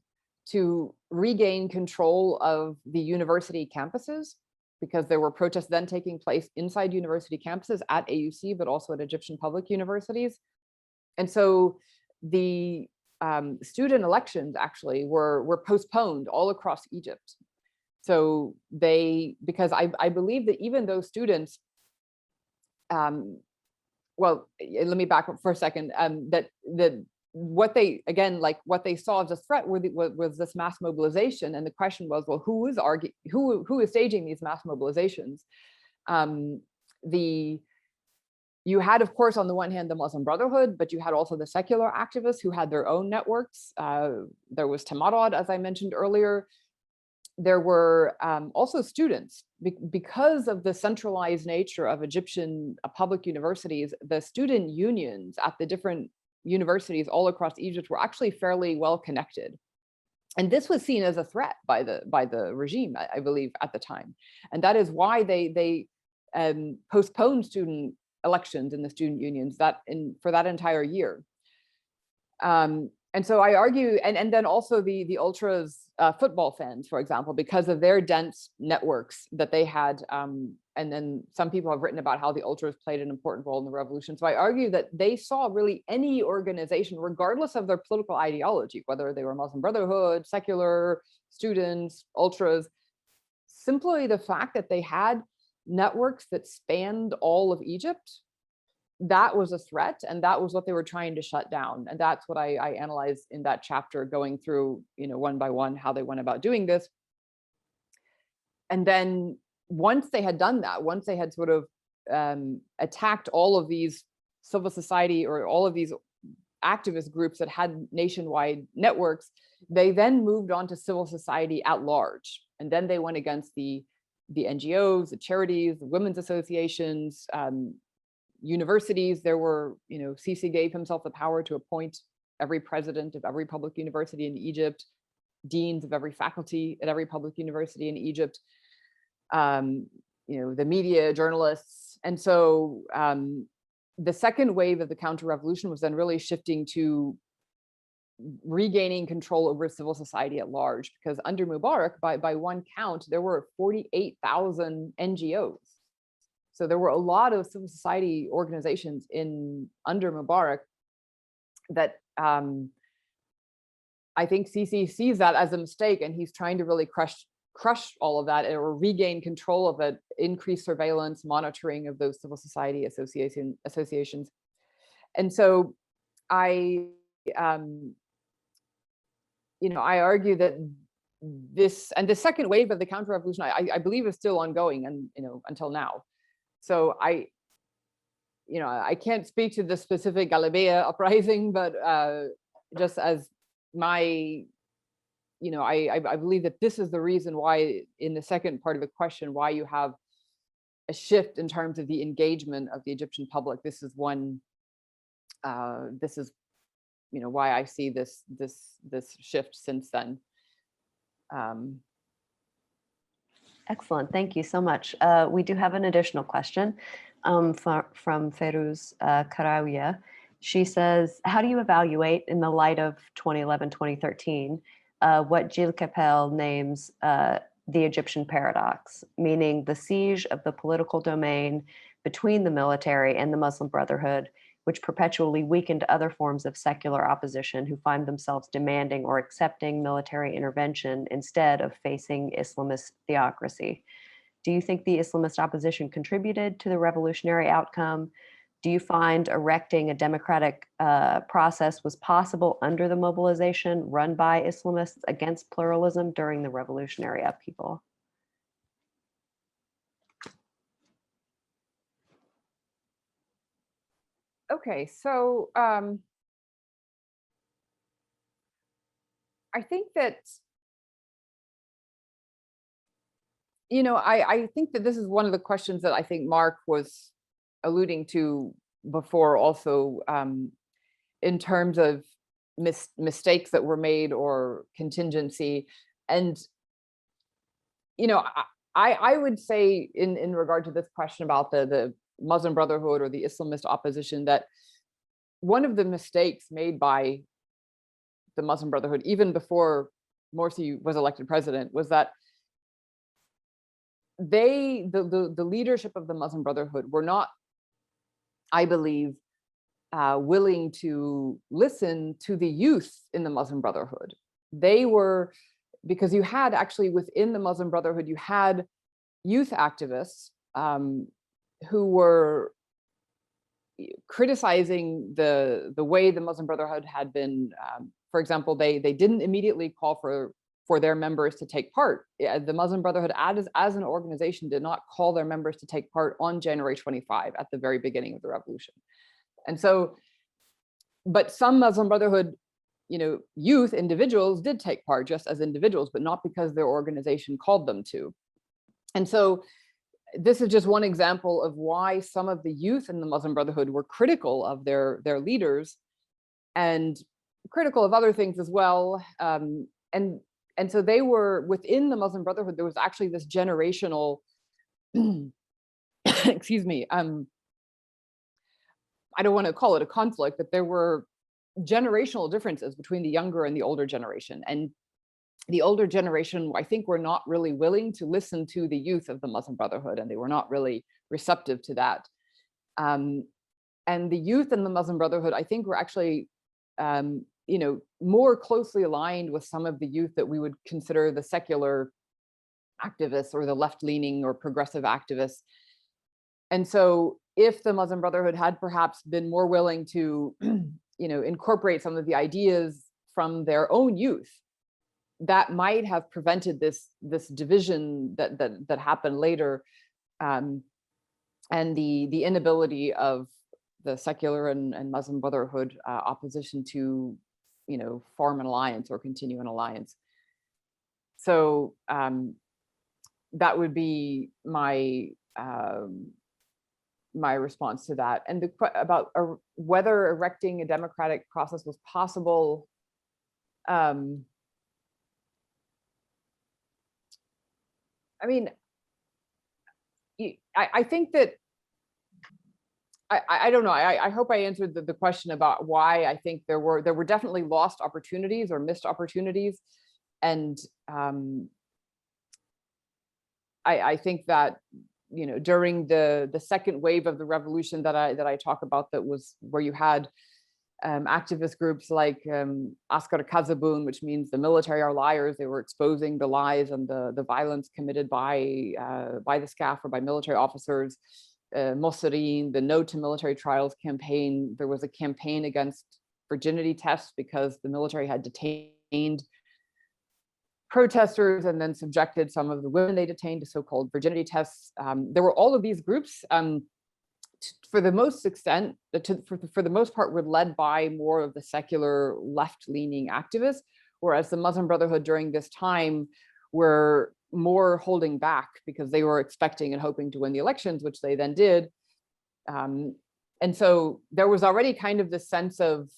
to regain control of the university campuses, because there were protests then taking place inside university campuses at AUC, but also at Egyptian public universities. And so the student elections actually were postponed all across Egypt. So because I believe that even those students, well, let me back up for a second, that what they, again, like what they saw as a threat was this mass mobilization. And the question was, well, who is staging these mass mobilizations? You had, of course, on the one hand, the Muslim Brotherhood, but you had also the secular activists who had their own networks. There was Tamarad, as I mentioned earlier. There were also students, because of the centralized nature of Egyptian public universities. The student unions at the different universities all across Egypt were actually fairly well connected. And this was seen as a threat by the regime, I believe, at the time. And that is why they postponed student elections in the student unions for that entire year. And so I argue, and then also the ultras football fans, for example, because of their dense networks that they had. And then some people have written about how the ultras played an important role in the revolution. So I argue that they saw really any organization, regardless of their political ideology, whether they were Muslim Brotherhood, secular, students, ultras, simply the fact that they had networks that spanned all of Egypt, that was a threat, and that was what they were trying to shut down. And that's what I analyzed in that chapter, going through, you know, one by one, how they went about doing this. And then once they had done that, once they had sort of attacked all of these civil society or all of these activist groups that had nationwide networks, they then moved on to civil society at large. And then they went against the NGOs, the charities, the women's associations, universities. There were, you know, Sisi gave himself the power to appoint every president of every public university in Egypt, deans of every faculty at every public university in Egypt, you know, the media, journalists. And so the second wave of the counter-revolution was then really shifting to regaining control over civil society at large, because under Mubarak, by one count, there were 48,000 NGOs. So there were a lot of civil society organizations under Mubarak that I think Sisi sees that as a mistake, and he's trying to really crush all of that, or regain control of it, increase surveillance, monitoring of those civil society associations. And so I argue that this, and the second wave of the counter-revolution, I believe is still ongoing, and, you know, until now. So I can't speak to the specific Galabea uprising, but just as my, you know, I believe that this is the reason why, in the second part of the question, why you have a shift in terms of the engagement of the Egyptian public. This is one, this is, you know, why I see this shift since then. Excellent. Thank you so much. We do have an additional question from Feruz Karawiya. She says, how do you evaluate, in the light of 2011, 2013, what Gilles Kepel names the Egyptian paradox, meaning the siege of the political domain between the military and the Muslim Brotherhood, which perpetually weakened other forms of secular opposition who find themselves demanding or accepting military intervention instead of facing Islamist theocracy. Do you think the Islamist opposition contributed to the revolutionary outcome? Do you find erecting a democratic process was possible under the mobilization run by Islamists against pluralism during the revolutionary upheaval? Okay, so I think that, I think that this is one of the questions that I think Mark was alluding to before also, in terms of mistakes that were made or contingency. And, I would say in regard to this question about the Muslim Brotherhood or the Islamist opposition, that one of the mistakes made by the Muslim Brotherhood, even before Morsi was elected president, was that the leadership of the Muslim Brotherhood were not, I believe, willing to listen to the youth in the Muslim Brotherhood. They were, because you had actually within the Muslim Brotherhood, you had youth activists who were criticizing the way the Muslim Brotherhood had been. For example, they didn't immediately call for their members to take part. The Muslim Brotherhood as an organization did not call their members to take part on January 25 at the very beginning of the revolution. And so, but some Muslim Brotherhood, youth individuals did take part just as individuals, but not because their organization called them to. And so this is just one example of why some of the youth in the Muslim Brotherhood were critical of their leaders and critical of other things as well. And so they were within the Muslim Brotherhood, there was actually this generational, excuse me, I don't want to call it a conflict, but there were generational differences between the younger and the older generation. And the older generation, I think, were not really willing to listen to the youth of the Muslim Brotherhood, and they were not really receptive to that. And the youth in the Muslim Brotherhood, I think, were actually, more closely aligned with some of the youth that we would consider the secular activists or the left-leaning or progressive activists. And so if the Muslim Brotherhood had perhaps been more willing to, incorporate some of the ideas from their own youth, that might have prevented this division that happened later, and the inability of the secular and Muslim Brotherhood opposition to, form an alliance or continue an alliance. So that would be my my response to that. And about whether erecting a democratic process was possible. I mean, I think that I don't know. I hope I answered the question about why I think there were definitely lost opportunities or missed opportunities, and I think that during the second wave of the revolution that I talk about, that was where you had activist groups like Askar Kazabun, which means the military are liars. They were exposing the lies and the violence committed by the SCAF or by military officers. Mossadegh, the No to Military Trials campaign. There was a campaign against virginity tests because the military had detained protesters and then subjected some of the women they detained to so-called virginity tests. There were all of these groups, for the most extent, for the most part, were led by more of the secular left-leaning activists, whereas the Muslim Brotherhood during this time were more holding back because they were expecting and hoping to win the elections, which they then did. And so there was already kind of this sense of,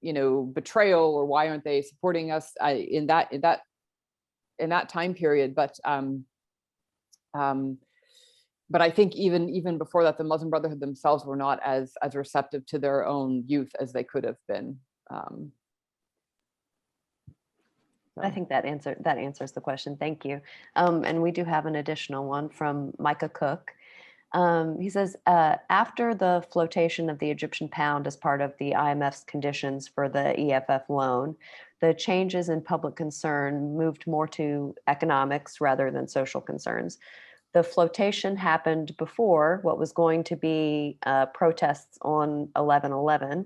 betrayal, or why aren't they supporting us in that time period. But I think even before that, the Muslim Brotherhood themselves were not as receptive to their own youth as they could have been. I think that answers the question. Thank you. And we do have an additional one from Micah Cook. He says, after the flotation of the Egyptian pound as part of the IMF's conditions for the EFF loan, the changes in public concern moved more to economics rather than social concerns. The flotation happened before what was going to be protests on 11/11,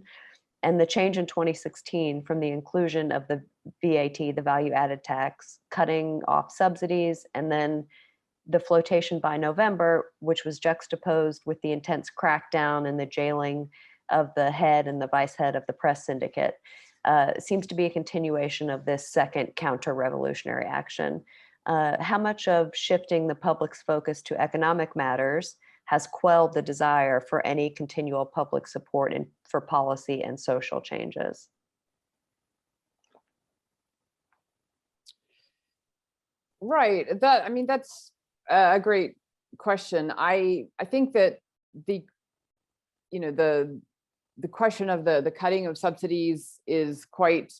and the change in 2016 from the inclusion of the VAT, the value added tax, cutting off subsidies, and then the flotation by November, which was juxtaposed with the intense crackdown and the jailing of the head and the vice head of the press syndicate, seems to be a continuation of this second counter-revolutionary action. How much of shifting the public's focus to economic matters has quelled the desire for any continual public support for policy and social changes? Right. That's a great question. I think that the question of the cutting of subsidies is quite,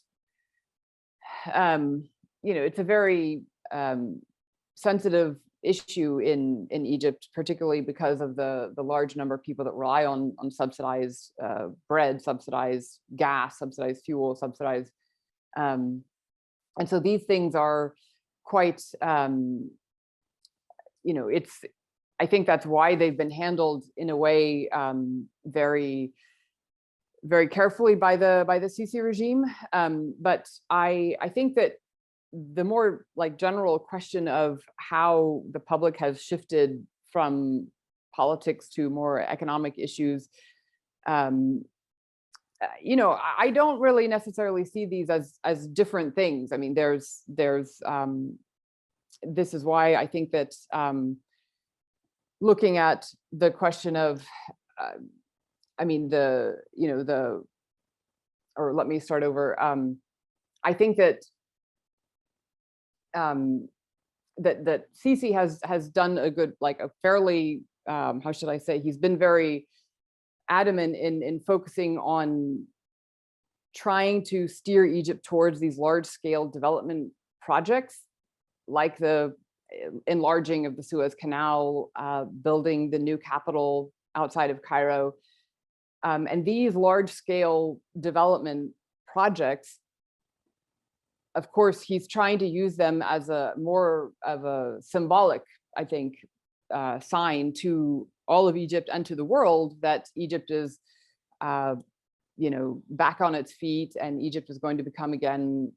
it's a very sensitive issue in Egypt, particularly because of the large number of people that rely on subsidized bread, subsidized gas, subsidized fuel, subsidized, and so these things are quite, I think that's why they've been handled in a way very, very carefully by the Sisi regime. But I think that the more general question of how the public has shifted from politics to more economic issues, I don't really necessarily see these as different things. I mean, there's this is why I think that looking at the question of, or let me start over. I think that that Sisi has done a good, a fairly, how should I say, he's been very adamant in focusing on trying to steer Egypt towards these large-scale development projects, like the enlarging of the Suez Canal, building the new capital outside of Cairo. And these large-scale development projects, of course, he's trying to use them as a more of a symbolic, I think, sign to all of Egypt and to the world that Egypt is, back on its feet, and Egypt is going to become again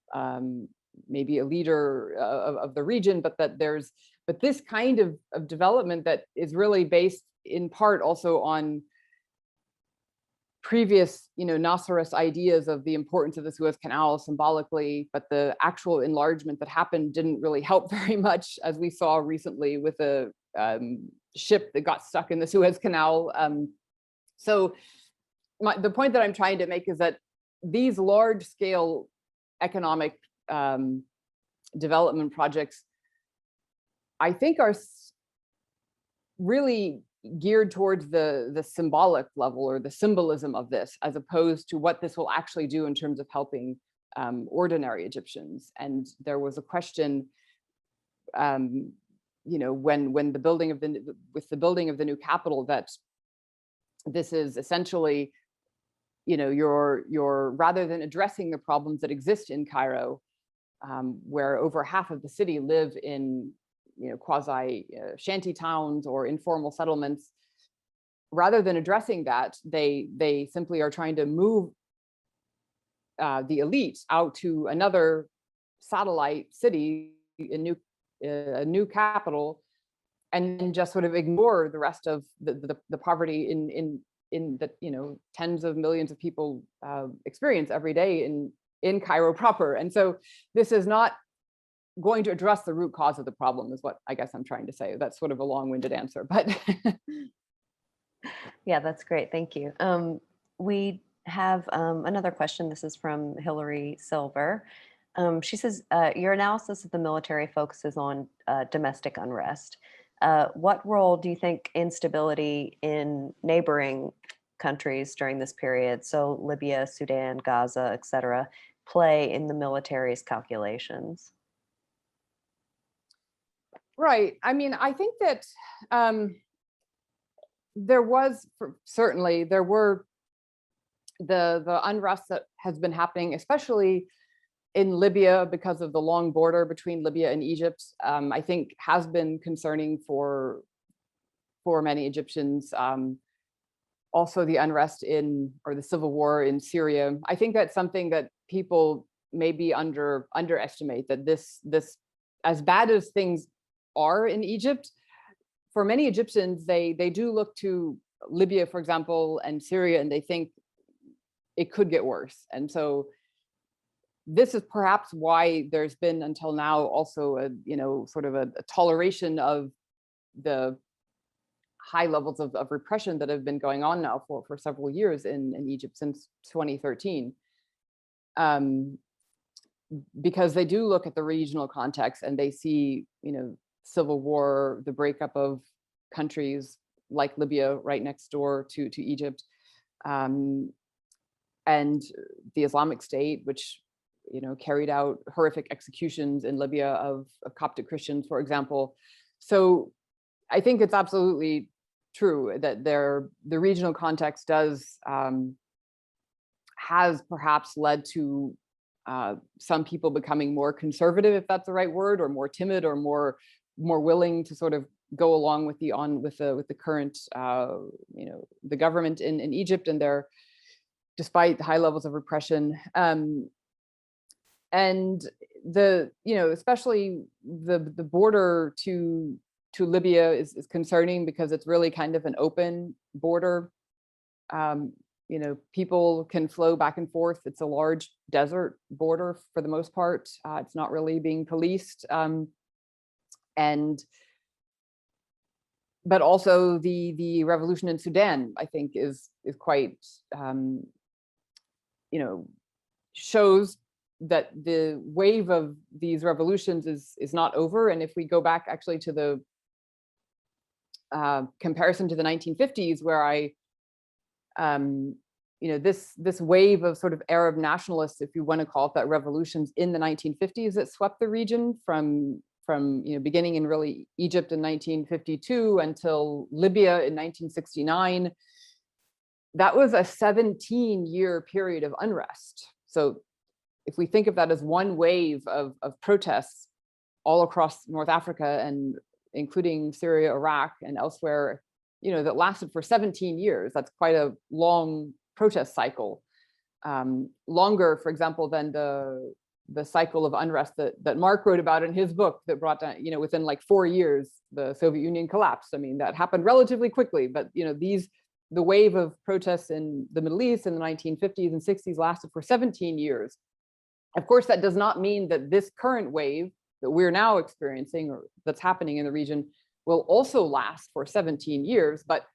maybe a leader of the region, but this kind of development that is really based in part also on previous, Nasserist ideas of the importance of the Suez Canal symbolically, but the actual enlargement that happened didn't really help very much, as we saw recently with a ship that got stuck in the Suez Canal. So the point that I'm trying to make is that these large-scale economic development projects, I think, are really geared towards the symbolic level, or the symbolism of this, as opposed to what this will actually do in terms of helping ordinary Egyptians. And there was a question, when the building of the new capital, that this is essentially, you're rather than addressing the problems that exist in Cairo, where over half of the city live in quasi shanty towns or informal settlements, rather than addressing that, they simply are trying to move the elite out to another satellite city, a new capital, and just sort of ignore the rest of the poverty in that tens of millions of people experience every day in Cairo proper. And so this is not going to address the root cause of the problem, is what I guess I'm trying to say. That's sort of a long-winded answer, but yeah, that's great. Thank you. We have another question. This is from Hillary Silver. She says, your analysis of the military focuses on domestic unrest. What role do you think instability in neighboring countries during this period, so Libya, Sudan, Gaza, etc., play in the military's calculations? Right. I mean, I think that there was certainly there were the unrest that has been happening, especially in Libya, because of the long border between Libya and Egypt. I think has been concerning for many Egyptians. Also, the unrest or the civil war in Syria. I think that's something that people maybe underestimate, that this as bad as things are in Egypt, for many Egyptians, they do look to Libya, for example, and Syria, and they think it could get worse. And so this is perhaps why there's been until now also a sort of a toleration of the high levels of repression that have been going on now for several years in Egypt since 2013. Because they do look at the regional context and they see, civil war, the breakup of countries like Libya right next door to Egypt, and the Islamic State, which carried out horrific executions in Libya of Coptic Christians, for example. So I think it's absolutely true that the regional context has perhaps led to some people becoming more conservative, if that's the right word, or more timid, or more willing to sort of go along with the current the government in Egypt and despite high levels of repression. And especially the border to Libya is concerning, because it's really kind of an open border. People can flow back and forth. It's a large desert border for the most part. It's not really being policed. But also the revolution in Sudan, I think, is quite shows that the wave of these revolutions is not over. And if we go back actually to the comparison to the 1950s, where this wave of sort of Arab nationalists, if you want to call it that, revolutions in the 1950s that swept the region from beginning in really Egypt in 1952 until Libya in 1969, that was a 17-year period of unrest. So if we think of that as one wave of protests all across North Africa, and including Syria, Iraq, and elsewhere, that lasted for 17 years, that's quite a long protest cycle. Longer, for example, than the cycle of unrest that Mark wrote about in his book, that brought down, within like 4 years, the Soviet Union collapsed. I mean, that happened relatively quickly, but the wave of protests in the Middle East in the 1950s and 60s lasted for 17 years. Of course, that does not mean that this current wave that we're now experiencing, or that's happening in the region, will also last for 17 years, but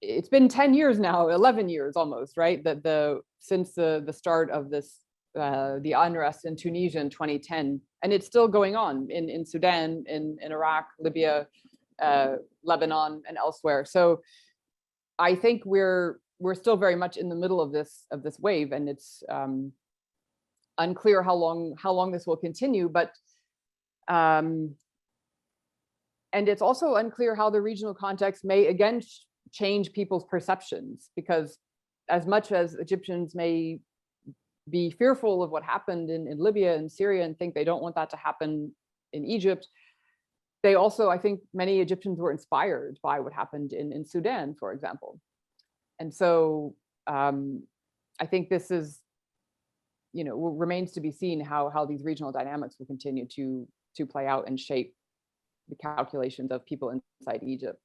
it's been 10 years now, 11 years almost, right? That since the start of this, the unrest in Tunisia in 2010, and it's still going on in Sudan, in Iraq, Libya, Lebanon, and elsewhere. So I think we're still very much in the middle of this wave, and it's unclear how long this will continue, but and it's also unclear how the regional context may again change people's perceptions, because as much as Egyptians may be fearful of what happened in Libya and Syria and think they don't want that to happen in Egypt, they also, I think many Egyptians were inspired by what happened in Sudan, for example. And so I think this is, remains to be seen how these regional dynamics will continue to play out and shape the calculations of people inside Egypt.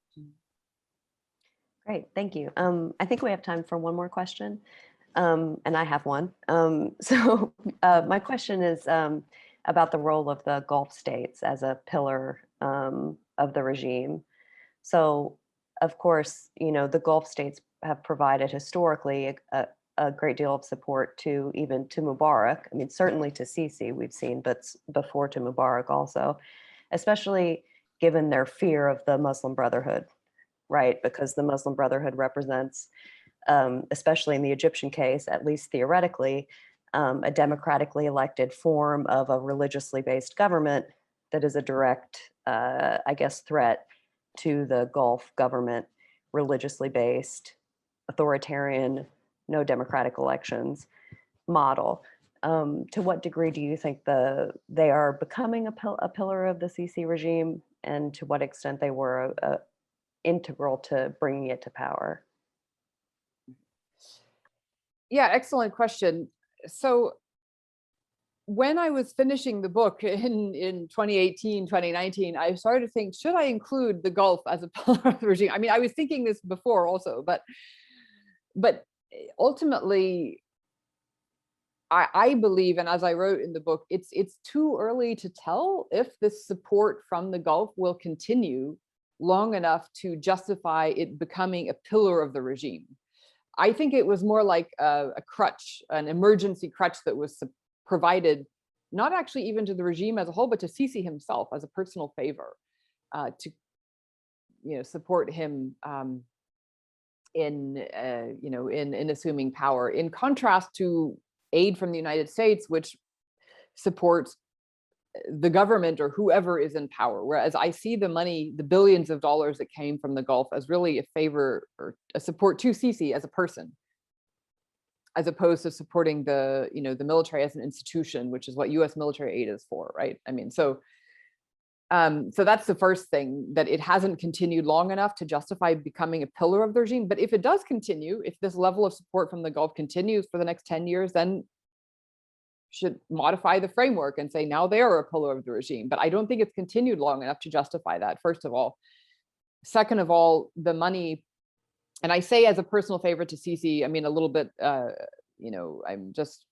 Great, thank you. I think we have time for one more question, and I have one. So my question is about the role of the Gulf states as a pillar of the regime. So, of course, the Gulf states have provided historically a great deal of support to Mubarak. I mean, certainly to Sisi we've seen, but before to Mubarak also, especially given their fear of the Muslim Brotherhood, right? Because the Muslim Brotherhood represents, especially in the Egyptian case, at least theoretically, a democratically elected form of a religiously based government that is a direct, I guess, threat to the Gulf government, religiously based, authoritarian, no democratic elections model. To what degree do you think they are becoming a pillar of the Sisi regime, and to what extent they were integral to bringing it to power? Yeah, excellent question. So when I was finishing the book in 2018, 2019, I started to think, should I include the Gulf as a pillar of the regime? I mean, I was thinking this before also, but ultimately, I believe, and as I wrote in the book, it's too early to tell if this support from the Gulf will continue long enough to justify it becoming a pillar of the regime. I think it was more like a crutch, an emergency crutch that was provided, not actually even to the regime as a whole, but to Sisi himself as a personal favor, to support him in assuming power. In contrast to aid from the United States, which supports the government or whoever is in power. Whereas I see the money, the billions of dollars that came from the Gulf, as really a favor or a support to Sisi as a person, as opposed to supporting the military as an institution, which is what U.S. military aid is for, right? I mean, so that's the first thing, that it hasn't continued long enough to justify becoming a pillar of the regime. But if it does continue, if this level of support from the Gulf continues for the next 10 years, then should modify the framework and say now they are a pillar of the regime. But I don't think it's continued long enough to justify that, first of all. Second of all, the money, and I say as a personal favor to Sisi, I mean, a little bit, I'm just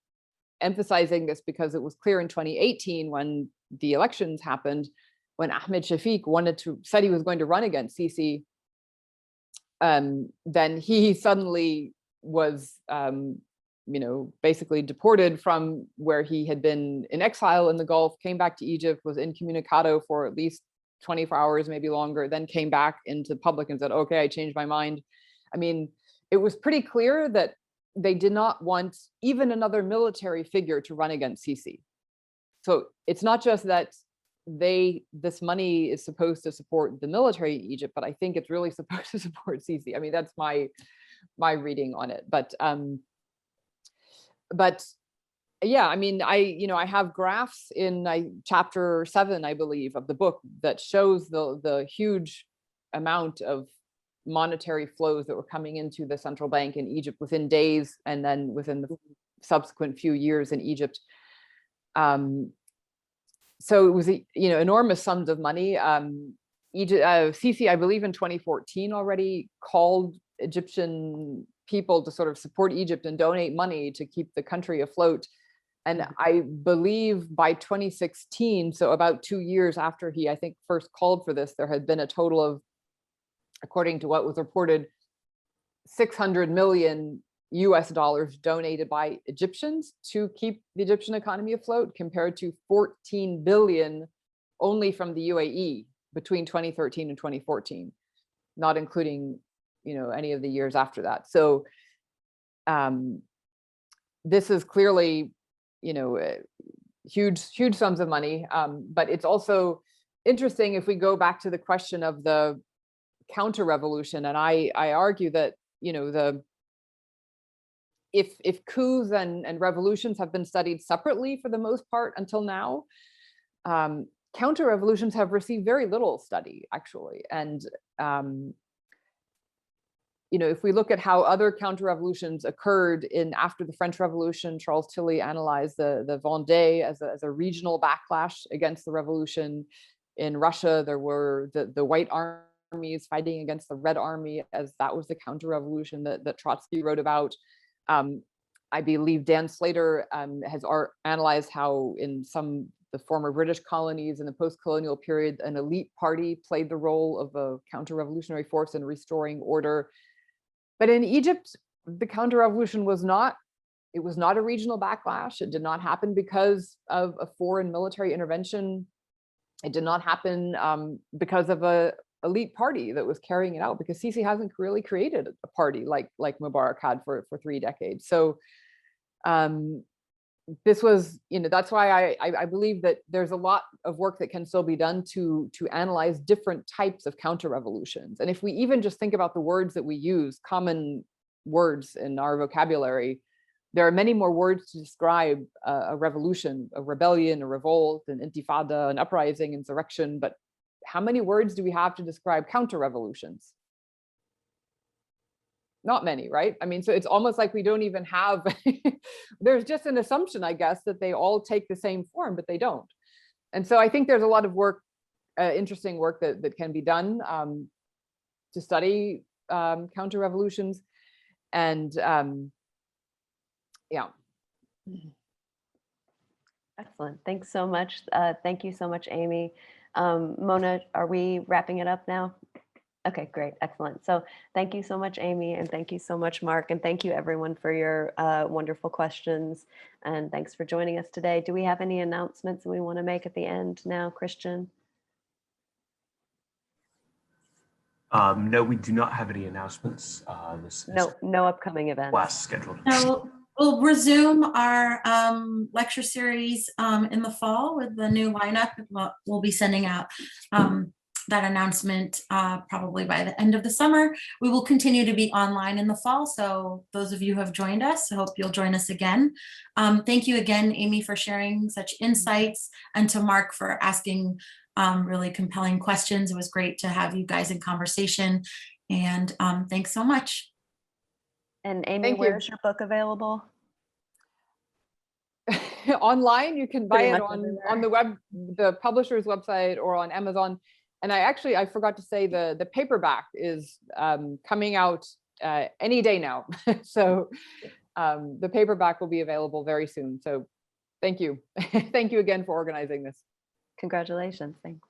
emphasizing this because it was clear in 2018 when the elections happened, when Ahmed Shafiq said he was going to run against Sisi, then he suddenly was, basically deported from where he had been in exile in the Gulf, came back to Egypt, was incommunicado for at least 24 hours, maybe longer, then came back into public and said, okay, I changed my mind. I mean, it was pretty clear that they did not want even another military figure to run against Sisi. So it's not just that this money is supposed to support the military in Egypt, but I think it's really supposed to support Sisi. I mean, that's my reading on it. But yeah, I mean, I have graphs in chapter 7, I believe, of the book that shows the huge amount of monetary flows that were coming into the central bank in Egypt within days, and then within the subsequent few years in Egypt. So it was enormous sums of money. Sisi, I believe in 2014 already called Egyptian people to sort of support Egypt and donate money to keep the country afloat. And I believe by 2016, so about 2 years after he, I think, first called for this, there had been a total of, according to what was reported, $600 million donated by Egyptians to keep the Egyptian economy afloat, compared to 14 billion only from the UAE between 2013 and 2014, not including any of the years after that. So this is clearly huge sums of money, but it's also interesting if we go back to the question of the counter-revolution, and I argue that if coups and revolutions have been studied separately for the most part until now, counter-revolutions have received very little study, actually. And if we look at how other counter-revolutions occurred after the French Revolution, Charles Tilly analyzed the Vendée as a regional backlash against the revolution. In Russia, there were the White Armies fighting against the Red Army, as that was the counter-revolution that Trotsky wrote about. I believe Dan Slater has analyzed how in the former British colonies in the post-colonial period, an elite party played the role of a counter-revolutionary force in restoring order. But in Egypt, the counter-revolution was not a regional backlash. It did not happen because of a foreign military intervention. It did not happen because of a elite party that was carrying it out, because Sisi hasn't really created a party like Mubarak had for 3 decades. So this was, that's why I believe that there's a lot of work that can still be done to analyze different types of counter-revolutions. And if we even just think about the words that we use, common words in our vocabulary, there are many more words to describe a revolution, a rebellion, a revolt, an intifada, an uprising, insurrection. But how many words do we have to describe counter-revolutions? Not many, right? I mean, so it's almost like we don't even have, there's just an assumption, I guess, that they all take the same form, but they don't. And so I think there's a lot of work, interesting work that can be done to study counter-revolutions. And yeah. Excellent. Thanks so much. Thank you so much, Amy. Mona, are we wrapping it up now? Okay, great. Excellent. So thank you so much, Amy, and thank you so much, Mark, and thank you everyone for your wonderful questions. And thanks for joining us today. Do we have any announcements that we want to make at the end now, Christian? No, we do not have any announcements. No upcoming events. Last scheduled. So we'll resume our lecture series in the fall with the new lineup. We'll be sending out that announcement probably by the end of the summer. We will continue to be online in the fall. So those of you who have joined us, I hope you'll join us again. Thank you again, Amy, for sharing such insights, and to Mark for asking really compelling questions. It was great to have you guys in conversation, and thanks so much. And Amy, where's your book available? Online, you can buy Pretty it much on the web, the publisher's website, or on Amazon. And I forgot to say the paperback is coming out any day now. So the paperback will be available very soon. So thank you. Thank you again for organizing this. Congratulations. Thanks.